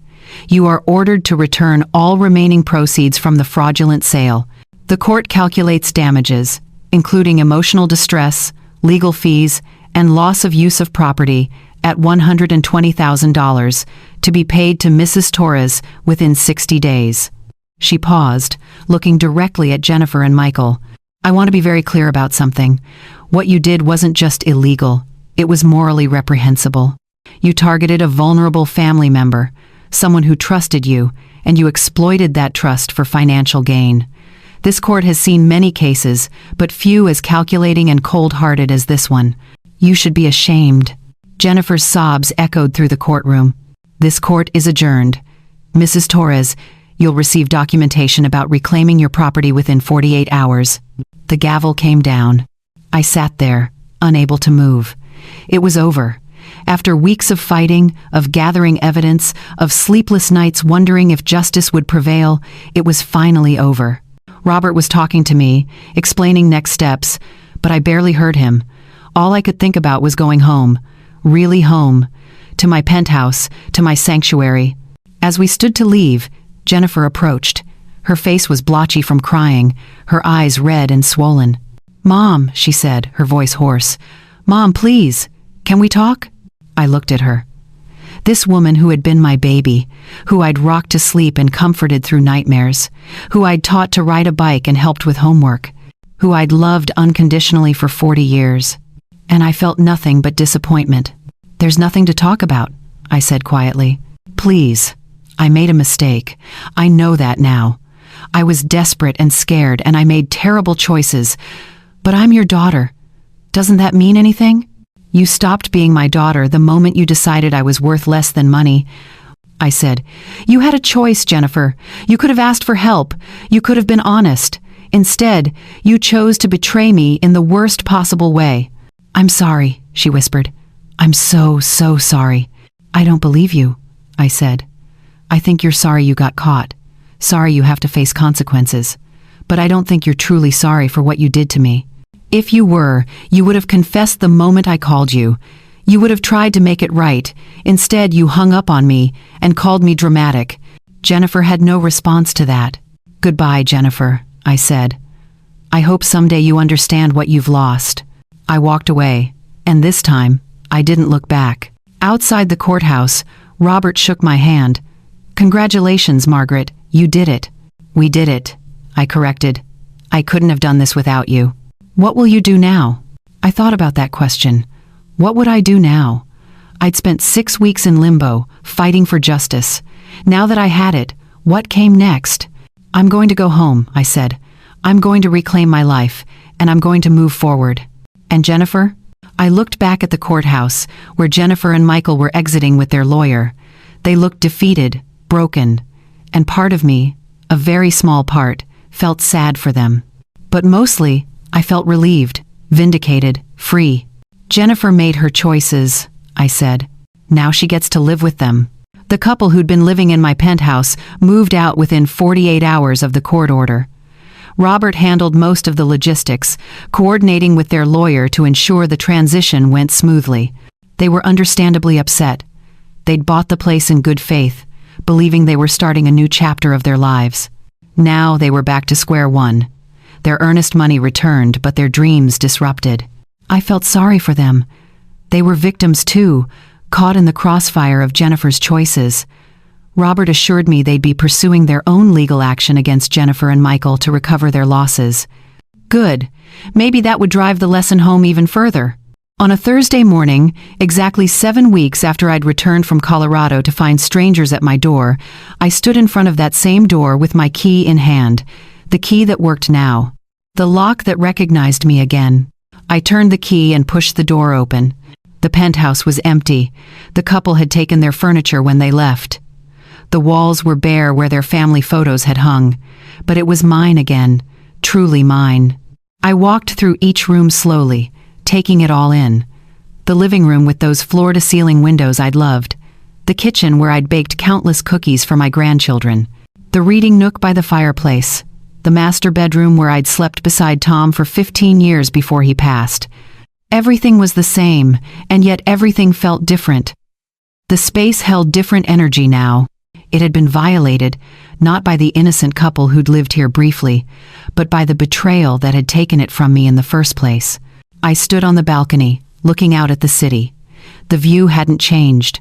you are ordered to return all remaining proceeds from the fraudulent sale. The court calculates damages, including emotional distress, legal fees, and loss of use of property, at $120,000, to be paid to Mrs. Torres within 60 days. She paused, looking directly at Jennifer and Michael. I want to be very clear about something. What you did wasn't just illegal. It was morally reprehensible. You targeted a vulnerable family member, someone who trusted you, and you exploited that trust for financial gain. This court has seen many cases, but few as calculating and cold-hearted as this one. You should be ashamed. Jennifer's sobs echoed through the courtroom. This court is adjourned. Mrs. Torres, you'll receive documentation about reclaiming your property within 48 hours. The gavel came down. I sat there, unable to move. It was over. After weeks of fighting, of gathering evidence, of sleepless nights wondering if justice would prevail, it was finally over. Robert was talking to me, explaining next steps, but I barely heard him. All I could think about was going home. Really home. To my penthouse, to my sanctuary. As we stood to leave, Jennifer approached. Her face was blotchy from crying, her eyes red and swollen. Mom, she said, her voice hoarse. Mom, please, can we talk? I looked at her. This woman who had been my baby, who I'd rocked to sleep and comforted through nightmares, who I'd taught to ride a bike and helped with homework, who I'd loved unconditionally for 40 years. And I felt nothing but disappointment. There's nothing to talk about, I said quietly. Please, I made a mistake. I know that now. I was desperate and scared, and I made terrible choices. But I'm your daughter. Doesn't that mean anything? You stopped being my daughter the moment you decided I was worth less than money. I said, "You had a choice, Jennifer. You could have asked for help. You could have been honest. Instead, you chose to betray me in the worst possible way." "I'm sorry," she whispered. "I'm so sorry." "I don't believe you," I said. "I think you're sorry you got caught. Sorry you have to face consequences. But I don't think you're truly sorry for what you did to me. If you were, you would have confessed the moment I called you. You would have tried to make it right. Instead, you hung up on me and called me dramatic." Jennifer had no response to that. "Goodbye, Jennifer," I said. "I hope someday you understand what you've lost." I walked away, and this time, I didn't look back. Outside the courthouse, Robert shook my hand. "Congratulations, Margaret, you did it." "We did it," I corrected. "I couldn't have done this without you." "What will you do now?" I thought about that question. What would I do now? I'd spent 6 weeks in limbo, fighting for justice. Now that I had it, what came next? "I'm going to go home," I said. "I'm going to reclaim my life, and I'm going to move forward." "And Jennifer?" I looked back at the courthouse, where Jennifer and Michael were exiting with their lawyer. They looked defeated, broken, and part of me, a very small part, felt sad for them. But mostly, I felt relieved, vindicated, free. "Jennifer made her choices," I said. "Now she gets to live with them." The couple who'd been living in my penthouse moved out within 48 hours of the court order. Robert handled most of the logistics, coordinating with their lawyer to ensure the transition went smoothly. They were understandably upset. They'd bought the place in good faith, believing they were starting a new chapter of their lives. Now they were back to square one. Their earnest money returned, but their dreams disrupted. I felt sorry for them. They were victims too, caught in the crossfire of Jennifer's choices. Robert assured me they'd be pursuing their own legal action against Jennifer and Michael to recover their losses. Good. Maybe that would drive the lesson home even further. On a Thursday morning, exactly 7 weeks after I'd returned from Colorado to find strangers at my door, I stood in front of that same door with my key in hand, the key that worked now, the lock that recognized me again. I turned the key and pushed the door open. The penthouse was empty. The couple had taken their furniture when they left. The walls were bare where their family photos had hung, but it was mine again, truly mine. I walked through each room slowly, taking it all in. The living room with those floor-to-ceiling windows I'd loved. The kitchen where I'd baked countless cookies for my grandchildren. The reading nook by the fireplace. The master bedroom where I'd slept beside Tom for 15 years before he passed. Everything was the same, and yet everything felt different. The space held different energy now. It had been violated, not by the innocent couple who'd lived here briefly, but by the betrayal that had taken it from me in the first place. I stood on the balcony, looking out at the city. The view hadn't changed.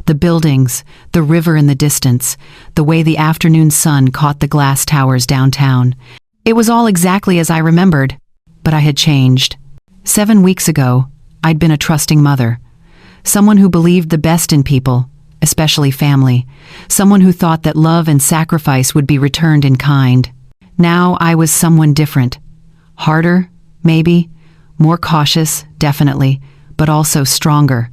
The buildings, the river in the distance, the way the afternoon sun caught the glass towers downtown. It was all exactly as I remembered, but I had changed. 7 weeks ago, I'd been a trusting mother. Someone who believed the best in people, especially family. Someone who thought that love and sacrifice would be returned in kind. Now I was someone different. Harder, maybe. More cautious, definitely, but also stronger.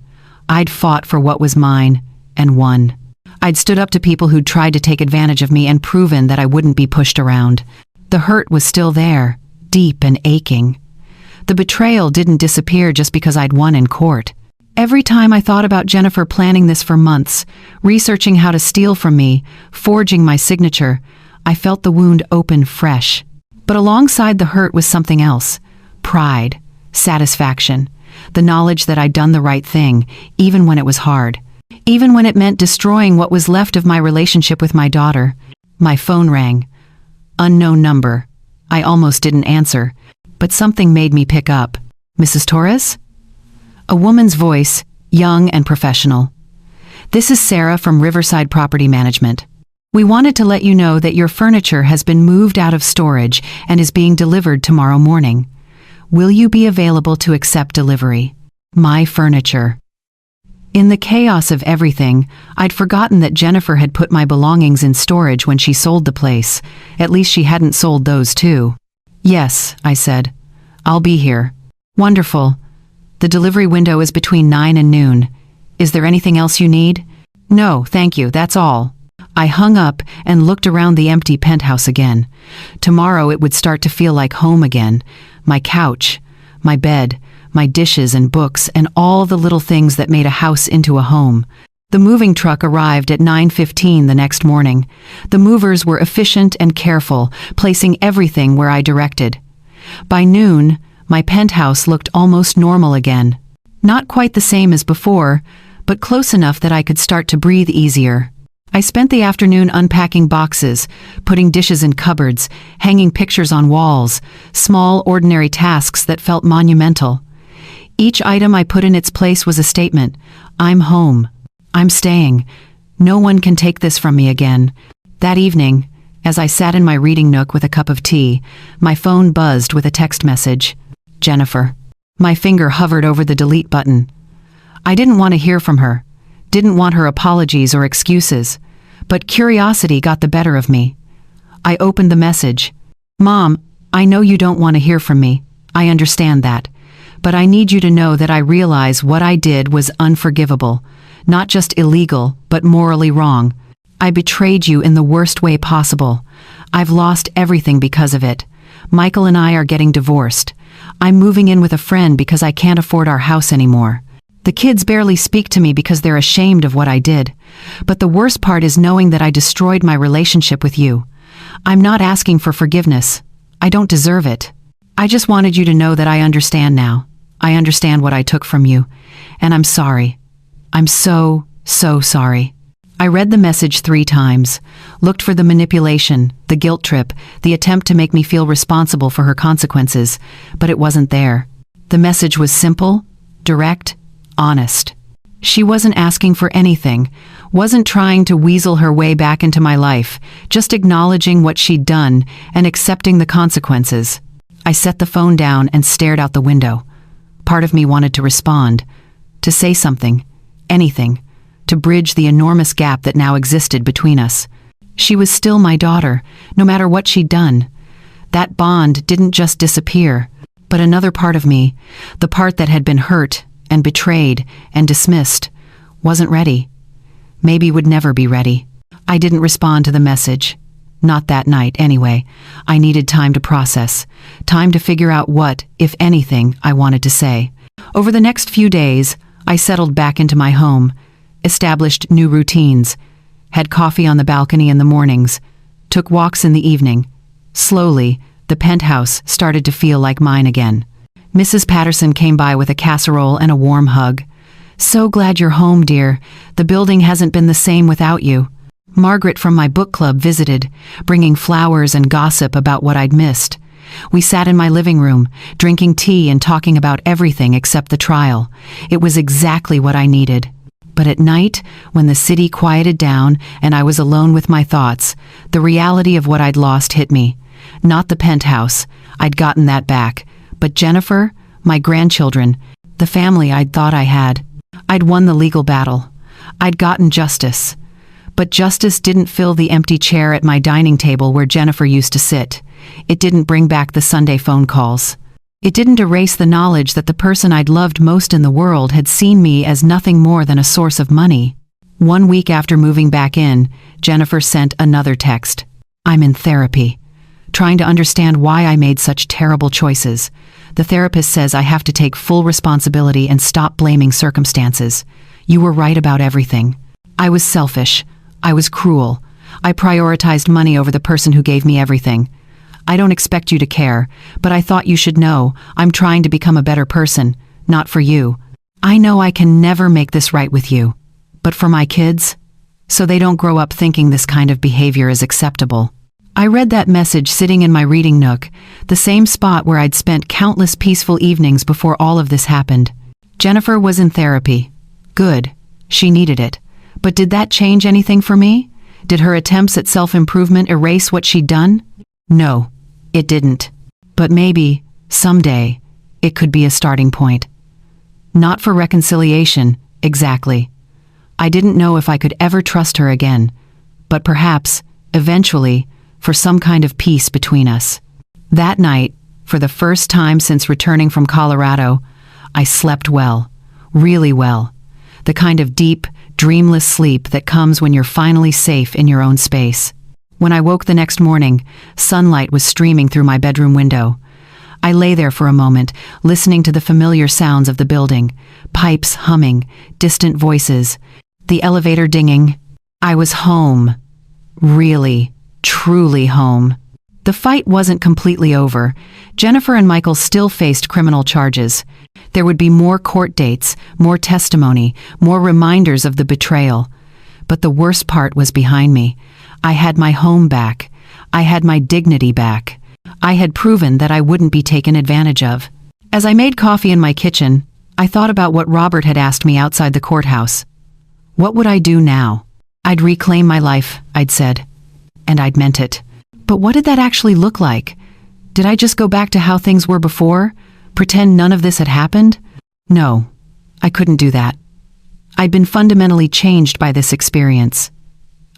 I'd fought for what was mine, and won. I'd stood up to people who'd tried to take advantage of me and proven that I wouldn't be pushed around. The hurt was still there, deep and aching. The betrayal didn't disappear just because I'd won in court. Every time I thought about Jennifer planning this for months, researching how to steal from me, forging my signature, I felt the wound open fresh. But alongside the hurt was something else. Pride, satisfaction, the knowledge that I'd done the right thing, even when it was hard. Even when it meant destroying what was left of my relationship with my daughter. My phone rang. Unknown number. I almost didn't answer, but something made me pick up. "Mrs. Torres?" A woman's voice, young and professional. "This is Sarah from Riverside Property Management. We wanted to let you know that your furniture has been moved out of storage and is being delivered tomorrow morning. Will you be available to accept delivery? My furniture." In the chaos of everything, I'd forgotten that Jennifer had put my belongings in storage when she sold the place. At least she hadn't sold those too. "Yes," I said. "I'll be here." "Wonderful. The delivery window is between 9 and noon. Is there anything else you need? No, thank you, that's all. I hung up and looked around the empty penthouse again. Tomorrow it would start to feel like home again. My couch, my bed, my dishes and books, and all the little things that made a house into a home. The moving truck arrived at 9:15 the next morning. The movers were efficient and careful, placing everything where I directed. By noon, my penthouse looked almost normal again. Not quite the same as before, but close enough that I could start to breathe easier. I spent the afternoon unpacking boxes, putting dishes in cupboards, hanging pictures on walls, small, ordinary tasks that felt monumental. Each item I put in its place was a statement. I'm home. I'm staying. No one can take this from me again. That evening, as I sat in my reading nook with a cup of tea, my phone buzzed with a text message. Jennifer. My finger hovered over the delete button. I didn't want to hear from her. Didn't want her apologies or excuses. But curiosity got the better of me. I opened the message. Mom, I know you don't want to hear from me. I understand that. But I need you to know that I realize what I did was unforgivable. Not just illegal, but morally wrong. I betrayed you in the worst way possible. I've lost everything because of it. Michael and I are getting divorced. I'm moving in with a friend because I can't afford our house anymore. The kids barely speak to me because they're ashamed of what I did. But the worst part is knowing that I destroyed my relationship with you. I'm not asking for forgiveness. I don't deserve it. I just wanted you to know that I understand now. I understand what I took from you. And I'm sorry. I'm so sorry. I read the message 3 times, looked for the manipulation, the guilt trip, the attempt to make me feel responsible for her consequences, but it wasn't there. The message was simple, direct, honest. She wasn't asking for anything, wasn't trying to weasel her way back into my life, just acknowledging what she'd done and accepting the consequences. I set the phone down and stared out the window. Part of me wanted to respond, to say something, anything, to bridge the enormous gap that now existed between us. She was still my daughter, no matter what she'd done. That bond didn't just disappear, but another part of me, the part that had been hurt and betrayed and dismissed, wasn't ready. Maybe would never be ready. I didn't respond to the message. Not that night, anyway. I needed time to process, time to figure out what, if anything, I wanted to say. Over the next few days, I settled back into my home, established new routines, had coffee on the balcony in the mornings, took walks in the evening. Slowly, the penthouse started to feel like mine again. Mrs. Patterson came by with a casserole and a warm hug. So glad you're home, dear. The building hasn't been the same without you. Margaret from my book club visited, bringing flowers and gossip about what I'd missed. We sat in my living room, drinking tea and talking about everything except the trial. It was exactly what I needed. But at night, when the city quieted down and I was alone with my thoughts, the reality of what I'd lost hit me. Not the penthouse. I'd gotten that back. But Jennifer, my grandchildren, the family I'd thought I had. I'd won the legal battle. I'd gotten justice. But justice didn't fill the empty chair at my dining table where Jennifer used to sit. It didn't bring back the Sunday phone calls. It didn't erase the knowledge that the person I'd loved most in the world had seen me as nothing more than a source of money. 1 week after moving back in, Jennifer sent another text. I'm in therapy, trying to understand why I made such terrible choices. The therapist says I have to take full responsibility and stop blaming circumstances. You were right about everything. I was selfish. I was cruel. I prioritized money over the person who gave me everything. I don't expect you to care, but I thought you should know I'm trying to become a better person, not for you. I know I can never make this right with you, but for my kids, so they don't grow up thinking this kind of behavior is acceptable. I read that message sitting in my reading nook, the same spot where I'd spent countless peaceful evenings before all of this happened. Jennifer was in therapy. Good. She needed it. But did that change anything for me? Did her attempts at self-improvement erase what she'd done? No, it didn't. But maybe, someday, it could be a starting point. Not for reconciliation, exactly. I didn't know if I could ever trust her again, but perhaps, eventually, for some kind of peace between us. That night, for the first time since returning from Colorado, I slept well, really well. The kind of deep, dreamless sleep that comes when you're finally safe in your own space. When I woke the next morning, sunlight was streaming through my bedroom window. I lay there for a moment, listening to the familiar sounds of the building, pipes humming, distant voices, the elevator dinging. I was home. Really, truly home. The fight wasn't completely over. Jennifer and Michael still faced criminal charges. There would be more court dates, more testimony, more reminders of the betrayal. But the worst part was behind me. I had my home back. I had my dignity back. I had proven that I wouldn't be taken advantage of. As I made coffee in my kitchen, I thought about what Robert had asked me outside the courthouse. What would I do now? I'd reclaim my life, I'd said. And I'd meant it. But what did that actually look like? Did I just go back to how things were before? Pretend none of this had happened? No, I couldn't do that. I'd been fundamentally changed by this experience.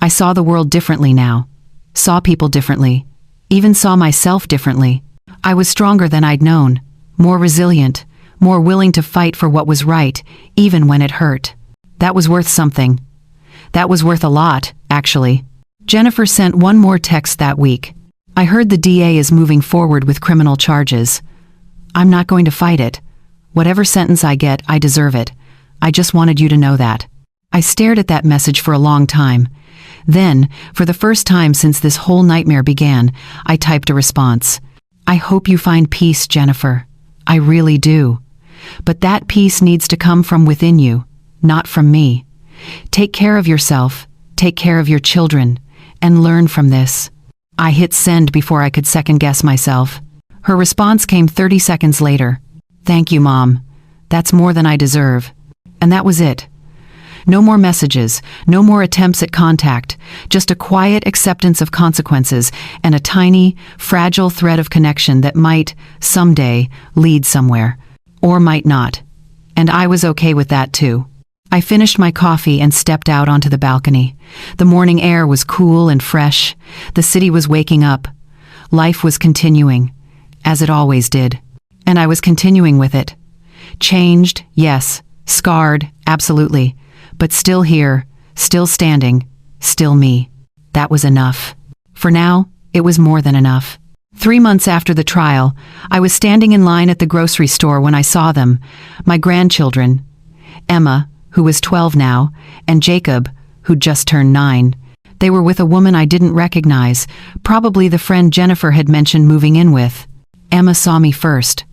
I saw the world differently now, saw people differently, even saw myself differently. I was stronger than I'd known, more resilient, more willing to fight for what was right, even when it hurt. That was worth something. That was worth a lot, actually. Jennifer sent one more text that week. I heard the DA is moving forward with criminal charges. I'm not going to fight it. Whatever sentence I get, I deserve it. I just wanted you to know that. I stared at that message for a long time. Then, for the first time since this whole nightmare began, I typed a response. I hope you find peace, Jennifer. I really do. But that peace needs to come from within you, not from me. Take care of yourself, take care of your children, and learn from this. I hit send before I could second-guess myself. Her response came 30 seconds later. Thank you, Mom. That's more than I deserve. And that was it. No more messages, no more attempts at contact, just a quiet acceptance of consequences and a tiny, fragile thread of connection that might, someday, lead somewhere. Or might not. And I was okay with that too. I finished my coffee and stepped out onto the balcony. The morning air was cool and fresh. The city was waking up. Life was continuing, as it always did. And I was continuing with it. Changed, yes. Scarred, absolutely. But still here, still standing, still me. That was enough. For now, it was more than enough. 3 months after the trial, I was standing in line at the grocery store when I saw them, my grandchildren, Emma, who was 12 now, and Jacob, who'd just turned 9. They were with a woman I didn't recognize, probably the friend Jennifer had mentioned moving in with. Emma saw me first.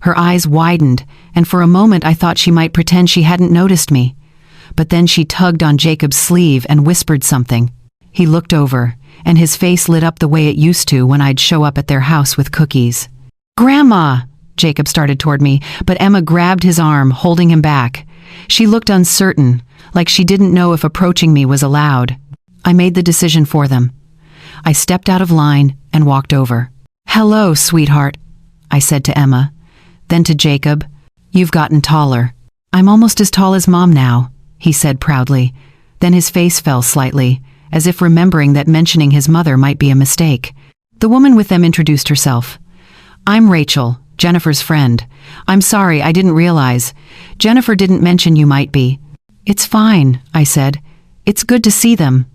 Her eyes widened, and for a moment I thought she might pretend she hadn't noticed me. But then she tugged on Jacob's sleeve and whispered something. He looked over, and his face lit up the way it used to when I'd show up at their house with cookies. "Grandma!" Jacob started toward me, but Emma grabbed his arm, holding him back. She looked uncertain, like she didn't know if approaching me was allowed. I made the decision for them. I stepped out of line and walked over. "Hello, sweetheart," I said to Emma. Then to Jacob, "You've gotten taller." "I'm almost as tall as Mom now," he said proudly. Then his face fell slightly, as if remembering that mentioning his mother might be a mistake. The woman with them introduced herself. "I'm Rachel, Jennifer's friend. I'm sorry, I didn't realize. Jennifer didn't mention you might be." "It's fine," I said. "It's good to see them."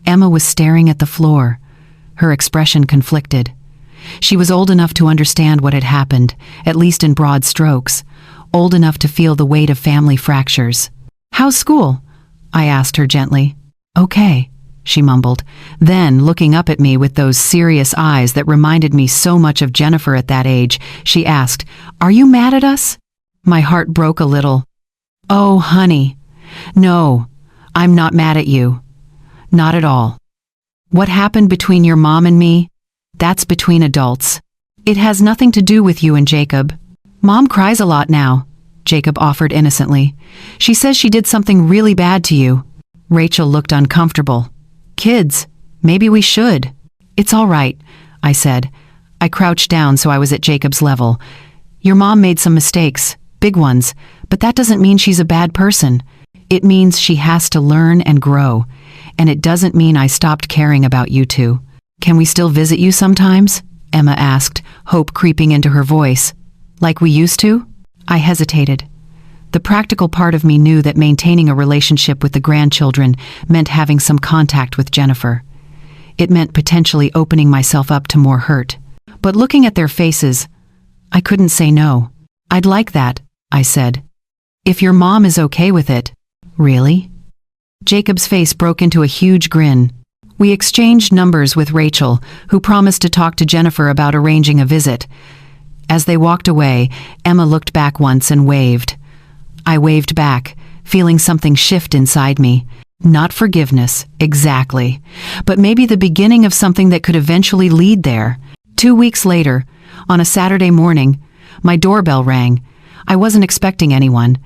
Emma was staring at the floor. Her expression conflicted. She was old enough to understand what had happened, at least in broad strokes, old enough to feel the weight of family fractures. "How's school?" I asked her gently. "Okay," she mumbled. Then, looking up at me with those serious eyes that reminded me so much of Jennifer at that age, she asked, "Are you mad at us?" My heart broke a little. "Oh, honey. No, I'm not mad at you. Not at all. What happened between your mom and me? That's between adults. It has nothing to do with you and Jacob. Mom cries a lot now," Jacob offered innocently. "She says she did something really bad to you." Rachel looked uncomfortable. "Kids, maybe we should." "It's all right," I said. I crouched down so I was at Jacob's level. "Your mom made some mistakes, big ones, but that doesn't mean she's a bad person. It means she has to learn and grow, and it doesn't mean I stopped caring about you two." "Can we still visit you sometimes?" Emma asked, hope creeping into her voice. "Like we used to?" I hesitated. The practical part of me knew that maintaining a relationship with the grandchildren meant having some contact with Jennifer. It meant potentially opening myself up to more hurt. But looking at their faces, I couldn't say no. I'd like that, I said. If your mom is okay with it. Really? Jacob's face broke into a huge grin. We exchanged numbers with Rachel, who promised to talk to Jennifer about arranging a visit. As they walked away, Emma looked back once and waved. I waved back, feeling something shift inside me. Not forgiveness, exactly, but maybe the beginning of something that could eventually lead there. 2 weeks later, on a Saturday morning, my doorbell rang. I wasn't expecting anyone.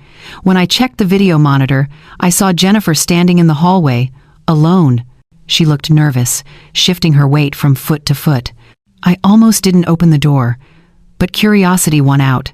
When I checked the video monitor, I saw Jennifer standing in the hallway, alone. She looked nervous, shifting her weight from foot to foot. I almost didn't open the door, but curiosity won out.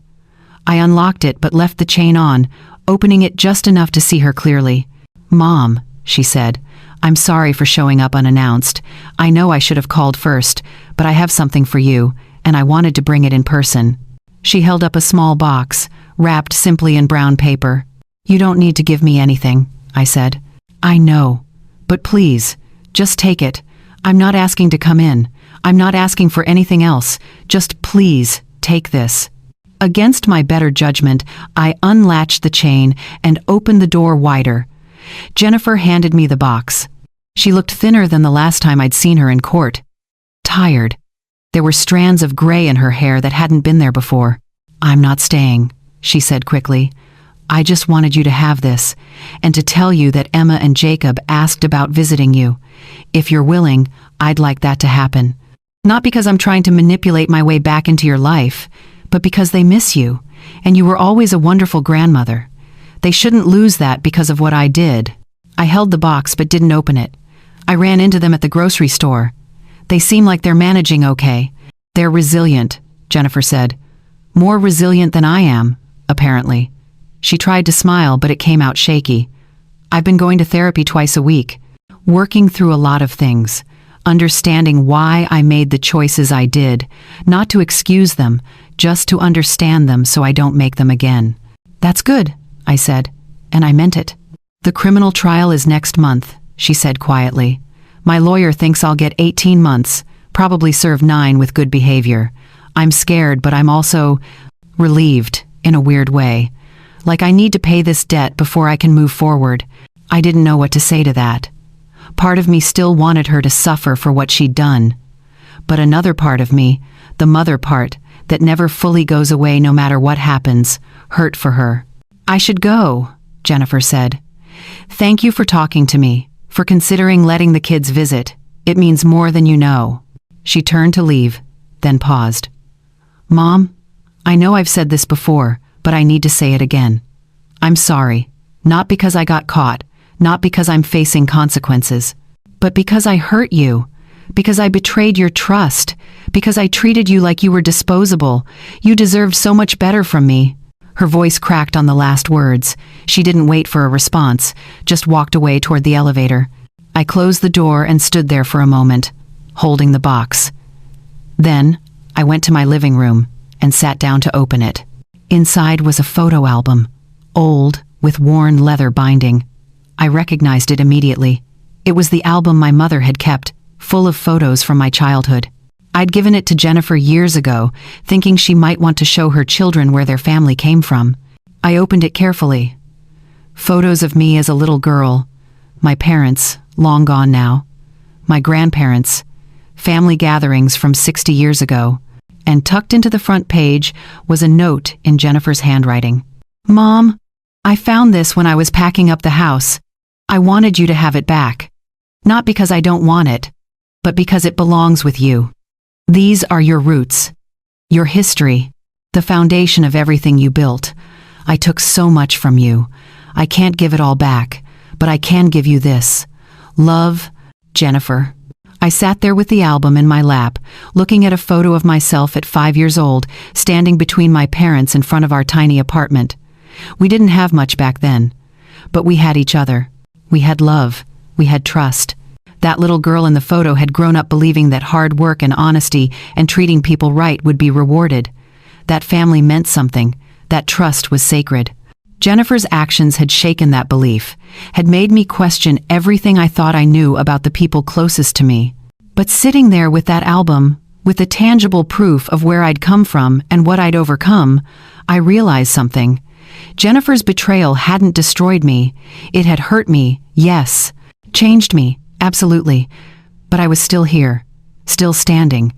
I unlocked it but left the chain on, opening it just enough to see her clearly. "Mom," she said, "I'm sorry for showing up unannounced. I know I should have called first, but I have something for you, and I wanted to bring it in person." She held up a small box, wrapped simply in brown paper. "You don't need to give me anything," I said. "I know. But please, just take it. I'm not asking to come in. I'm not asking for anything else. Just please, take this." Against my better judgment, I unlatched the chain and opened the door wider. Jennifer handed me the box. She looked thinner than the last time I'd seen her in court. Tired. There were strands of gray in her hair that hadn't been there before. "I'm not staying," she said quickly. "I just wanted you to have this, and to tell you that Emma and Jacob asked about visiting you. If you're willing, I'd like that to happen. Not because I'm trying to manipulate my way back into your life, but because they miss you, and you were always a wonderful grandmother. They shouldn't lose that because of what I did." I held the box but didn't open it. I ran into them at the grocery store. "They seem like they're managing okay." "They're resilient," Jennifer said. "More resilient than I am, apparently." She tried to smile, but it came out shaky. "I've been going to therapy twice a week, working through a lot of things, understanding why I made the choices I did, not to excuse them, just to understand them so I don't make them again." "That's good," I said, and I meant it. "The criminal trial is next month," she said quietly. "My lawyer thinks I'll get 18 months, probably serve 9 with good behavior. I'm scared, but I'm also relieved, in a weird way. Like I need to pay this debt before I can move forward." I didn't know what to say to that. Part of me still wanted her to suffer for what she'd done. But another part of me, the mother part, that never fully goes away no matter what happens, hurt for her. "I should go," Jennifer said. "Thank you for talking to me, for considering letting the kids visit. It means more than you know." She turned to leave, then paused. "Mom, I know I've said this before, but I need to say it again. I'm sorry, not because I got caught, not because I'm facing consequences, but because I hurt you, because I betrayed your trust, because I treated you like you were disposable. You deserved so much better from me." Her voice cracked on the last words. She didn't wait for a response, just walked away toward the elevator. I closed the door and stood there for a moment, holding the box. Then, I went to my living room and sat down to open it. Inside was a photo album, old, with worn leather binding. I recognized it immediately. It was the album my mother had kept, full of photos from my childhood. I'd given it to Jennifer years ago, thinking she might want to show her children where their family came from. I opened it carefully. Photos of me as a little girl, my parents, long gone now, my grandparents, family gatherings from 60 years ago, and tucked into the front page was a note in Jennifer's handwriting. "Mom, I found this when I was packing up the house. I wanted you to have it back. Not because I don't want it, but because it belongs with you. These are your roots, your history, the foundation of everything you built. I took so much from you. I can't give it all back, but I can give you this. Love, Jennifer." I sat there with the album in my lap, looking at a photo of myself at 5 years old, standing between my parents in front of our tiny apartment. We didn't have much back then, but we had each other. We had love. We had trust. That little girl in the photo had grown up believing that hard work and honesty and treating people right would be rewarded. That family meant something, that trust was sacred. Jennifer's actions had shaken that belief, had made me question everything I thought I knew about the people closest to me. But sitting there with that album, with the tangible proof of where I'd come from and what I'd overcome, I realized something. Jennifer's betrayal hadn't destroyed me. It had hurt me, yes. Changed me, absolutely. But I was still here, still standing,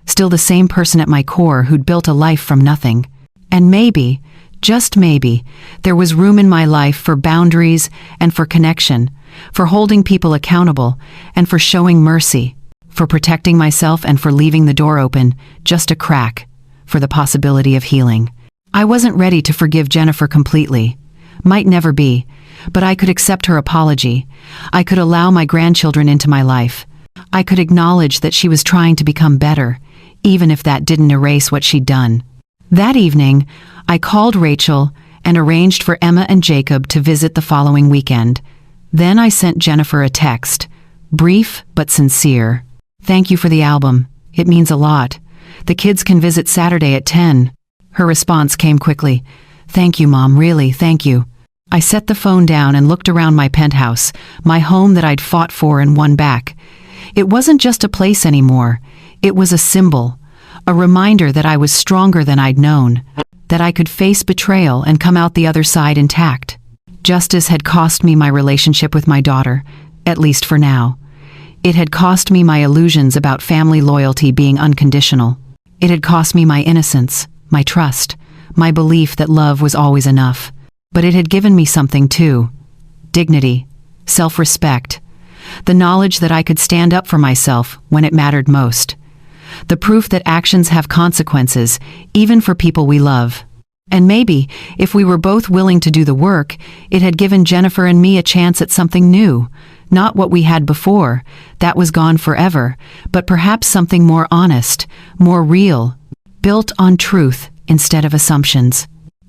still the same person at my core who'd built a life from nothing. And maybe, just maybe, there was room in my life for boundaries and for connection, for holding people accountable and for showing mercy, for protecting myself and for leaving the door open, just a crack, for the possibility of healing. I wasn't ready to forgive Jennifer completely. Might never be, but I could accept her apology. I could allow my grandchildren into my life. I could acknowledge that she was trying to become better, even if that didn't erase what she'd done. That evening, I called Rachel and arranged for Emma and Jacob to visit the following weekend. Then I sent Jennifer a text, brief but sincere. "Thank you for the album. It means a lot. The kids can visit Saturday at 10. Her response came quickly. "Thank you, Mom, really, thank you." I set the phone down and looked around my penthouse, my home that I'd fought for and won back. It wasn't just a place anymore. It was a symbol, a reminder that I was stronger than I'd known, that I could face betrayal and come out the other side intact. Justice had cost me my relationship with my daughter, at least for now. It had cost me my illusions about family loyalty being unconditional. It had cost me my innocence, my trust, my belief that love was always enough. But it had given me something too. Dignity, self-respect, the knowledge that I could stand up for myself when it mattered most. The proof that actions have consequences, even for people we love. And maybe, if we were both willing to do the work, it had given Jennifer and me a chance at something new. Not what we had before, that was gone forever, but perhaps something more honest, more real, built on truth instead of assumptions.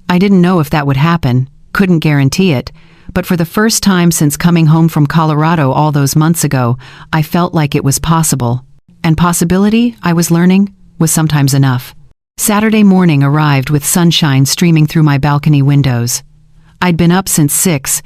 I didn't know if that would happen, couldn't guarantee it, but for the first time since coming home from Colorado all those months ago, I felt like it was possible. And possibility, I was learning, was sometimes enough. Saturday morning arrived with sunshine streaming through my balcony windows. I'd been up since 6,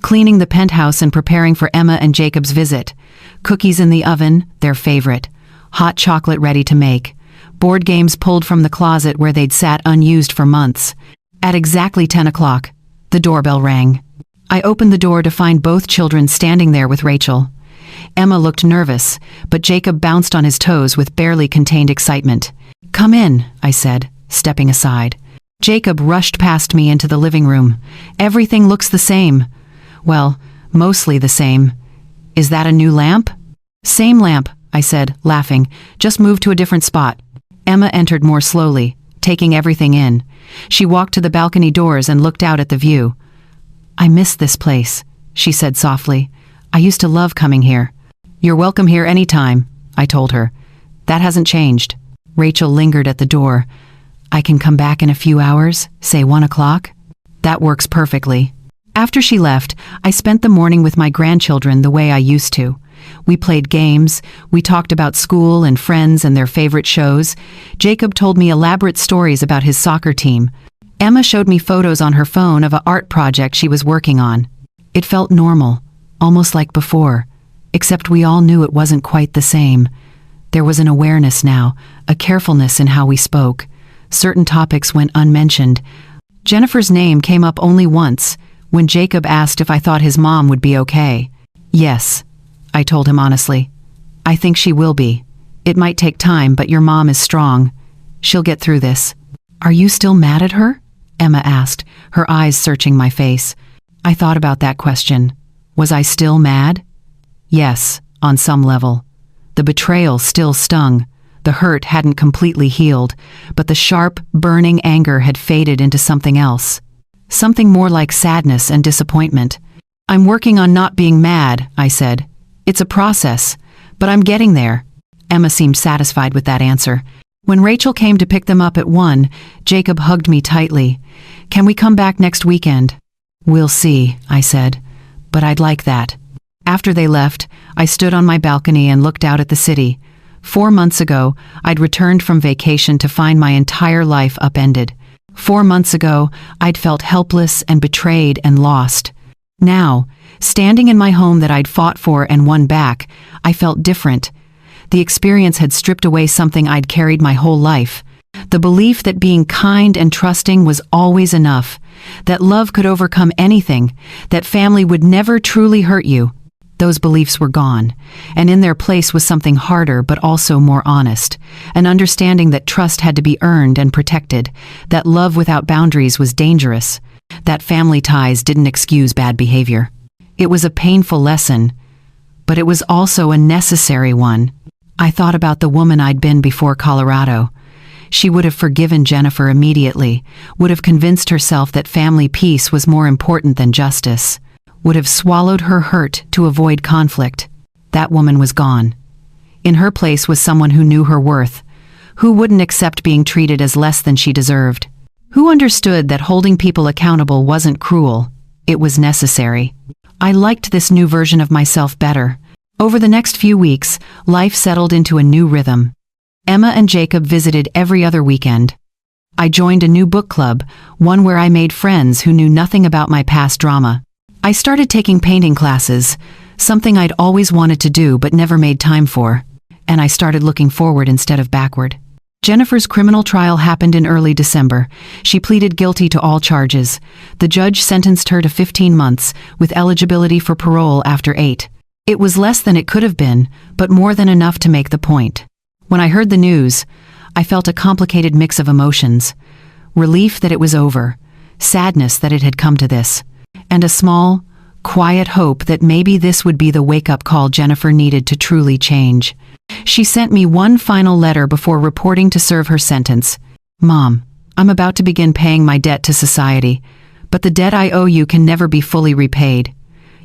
cleaning the penthouse and preparing for Emma and Jacob's visit. Cookies in the oven, their favorite. Hot chocolate ready to make. Board games pulled from the closet where they'd sat unused for months. At exactly 10 o'clock, the doorbell rang. I opened the door to find both children standing there with Rachel. Emma looked nervous, but Jacob bounced on his toes with barely contained excitement. "Come in," I said, stepping aside. Jacob rushed past me into the living room. "Everything looks the same." "Well, mostly the same." "Is that a new lamp?" "Same lamp," I said, laughing. "Just moved to a different spot." Emma entered more slowly, taking everything in. She walked to the balcony doors and looked out at the view. "I miss this place," she said softly. "I used to love coming here." "You're welcome here anytime," I told her. "That hasn't changed." Rachel lingered at the door. "I can come back in a few hours, say 1 o'clock?" "That works perfectly." After she left, I spent the morning with my grandchildren the way I used to. We played games, we talked about school and friends and their favorite shows. Jacob told me elaborate stories about his soccer team. Emma showed me photos on her phone of an art project she was working on. It felt normal, almost like before, except we all knew it wasn't quite the same. There was an awareness now, a carefulness in how we spoke. Certain topics went unmentioned. Jennifer's name came up only once, when Jacob asked if I thought his mom would be okay. "Yes," I told him honestly. "I think she will be. It might take time, but your mom is strong. She'll get through this." "Are you still mad at her?" Emma asked, her eyes searching my face. I thought about that question. Was I still mad? Yes, on some level. The betrayal still stung. The hurt hadn't completely healed, but the sharp, burning anger had faded into something else. Something more like sadness and disappointment. "I'm working on not being mad," I said. "It's a process, but I'm getting there." Emma seemed satisfied with that answer. When Rachel came to pick them up at 1, Jacob hugged me tightly. "Can we come back next weekend?" "We'll see," I said, "but I'd like that." After they left, I stood on my balcony and looked out at the city. 4 months ago, I'd returned from vacation to find my entire life upended. 4 months ago, I'd felt helpless and betrayed and lost. Now, standing in my home that I'd fought for and won back, I felt different. The experience had stripped away something I'd carried my whole life. The belief that being kind and trusting was always enough, that love could overcome anything, that family would never truly hurt you. Those beliefs were gone, and in their place was something harder but also more honest, an understanding that trust had to be earned and protected, that love without boundaries was dangerous, that family ties didn't excuse bad behavior. It was a painful lesson, but it was also a necessary one. I thought about the woman I'd been before Colorado. She would have forgiven Jennifer immediately, would have convinced herself that family peace was more important than justice, would have swallowed her hurt to avoid conflict. That woman was gone. In her place was someone who knew her worth, who wouldn't accept being treated as less than she deserved, who understood that holding people accountable wasn't cruel, it was necessary. I liked this new version of myself better. Over the next few weeks, life settled into a new rhythm. Emma and Jacob visited every other weekend. I joined a new book club, one where I made friends who knew nothing about my past drama. I started taking painting classes, something I'd always wanted to do but never made time for, and I started looking forward instead of backward. Jennifer's criminal trial happened in early December. She pleaded guilty to all charges. The judge sentenced her to 15 months, with eligibility for parole after 8. It was less than it could have been, but more than enough to make the point. When I heard the news, I felt a complicated mix of emotions. Relief that it was over, sadness that it had come to this, and a small, quiet hope that maybe this would be the wake-up call Jennifer needed to truly change. She sent me one final letter before reporting to serve her sentence. "Mom, I'm about to begin paying my debt to society, but the debt I owe you can never be fully repaid.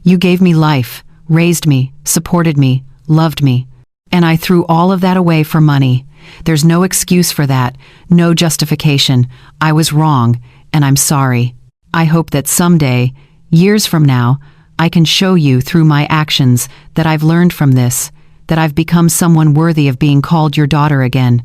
You gave me life, raised me, supported me, loved me, and I threw all of that away for money. There's no excuse for that, no justification. I was wrong, and I'm sorry. I hope that someday, years from now, I can show you through my actions that I've learned from this, that I've become someone worthy of being called your daughter again.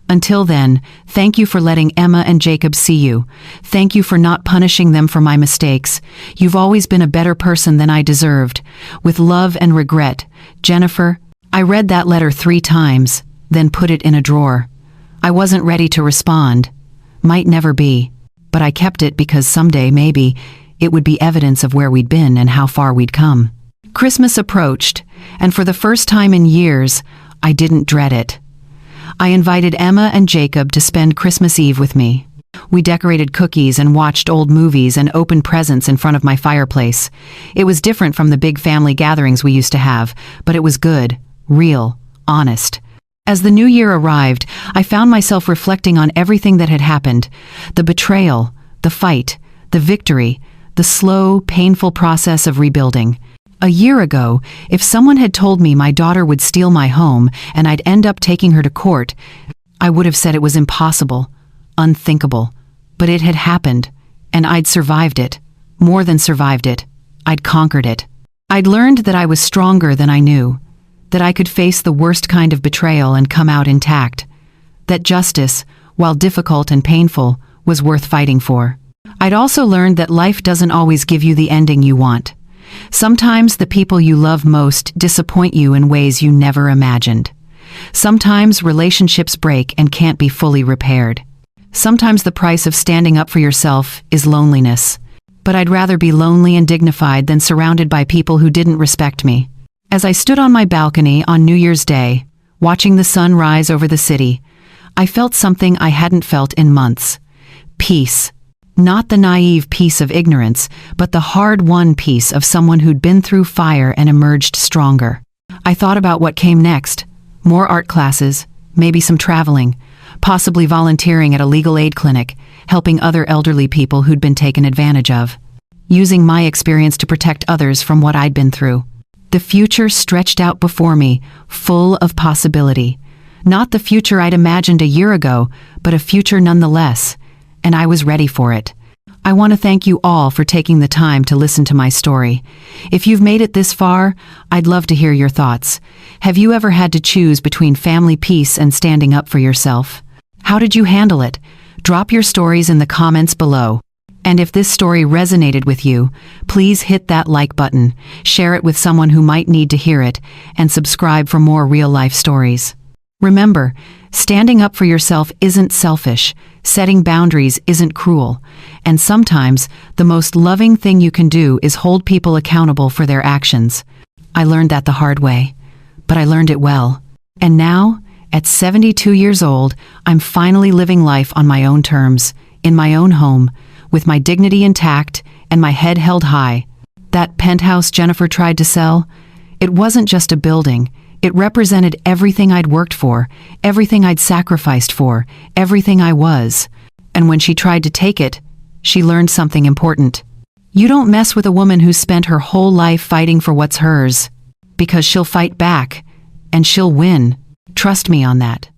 Until then, thank you for letting Emma and Jacob see you. Thank you for not punishing them for my mistakes. You've always been a better person than I deserved. With love and regret, Jennifer." I read that letter 3 times, then put it in a drawer. I wasn't ready to respond. Might never be. But I kept it because someday, maybe, it would be evidence of where we'd been and how far we'd come. Christmas approached, and for the first time in years, I didn't dread it. I invited Emma and Jacob to spend Christmas Eve with me. We decorated cookies and watched old movies and opened presents in front of my fireplace. It was different from the big family gatherings we used to have, but it was good, real, honest. As the new year arrived, I found myself reflecting on everything that had happened. The betrayal, the fight, the victory, the slow, painful process of rebuilding. A year ago, if someone had told me my daughter would steal my home and I'd end up taking her to court, I would have said it was impossible, unthinkable. But it had happened, and I'd survived it. More than survived it. I'd conquered it. I'd learned that I was stronger than I knew, that I could face the worst kind of betrayal and come out intact, that justice, while difficult and painful, was worth fighting for. I'd also learned that life doesn't always give you the ending you want. Sometimes the people you love most disappoint you in ways you never imagined. Sometimes relationships break and can't be fully repaired. Sometimes the price of standing up for yourself is loneliness. But I'd rather be lonely and dignified than surrounded by people who didn't respect me. As I stood on my balcony on New Year's Day, watching the sun rise over the city, I felt something I hadn't felt in months. Peace. Not the naive peace of ignorance, but the hard-won peace of someone who'd been through fire and emerged stronger. I thought about what came next. More art classes, maybe some traveling, possibly volunteering at a legal aid clinic, helping other elderly people who'd been taken advantage of. Using my experience to protect others from what I'd been through. The future stretched out before me, full of possibility. Not the future I'd imagined a year ago, but a future nonetheless. And I was ready for it. I want to thank you all for taking the time to listen to my story. If you've made it this far, I'd love to hear your thoughts. Have you ever had to choose between family peace and standing up for yourself? How did you handle it? Drop your stories in the comments below. And if this story resonated with you, please hit that like button, share it with someone who might need to hear it, and subscribe for more real-life stories. Remember, standing up for yourself isn't selfish, setting boundaries isn't cruel, and sometimes the most loving thing you can do is hold people accountable for their actions. I learned that the hard way, but I learned it well. And now, at 72 years old, I'm finally living life on my own terms, in my own home, with my dignity intact and my head held high. That penthouse Jennifer tried to sell, it wasn't just a building. It represented everything I'd worked for, everything I'd sacrificed for, everything I was. And when she tried to take it, she learned something important. You don't mess with a woman who's spent her whole life fighting for what's hers, because she'll fight back, and she'll win. Trust me on that.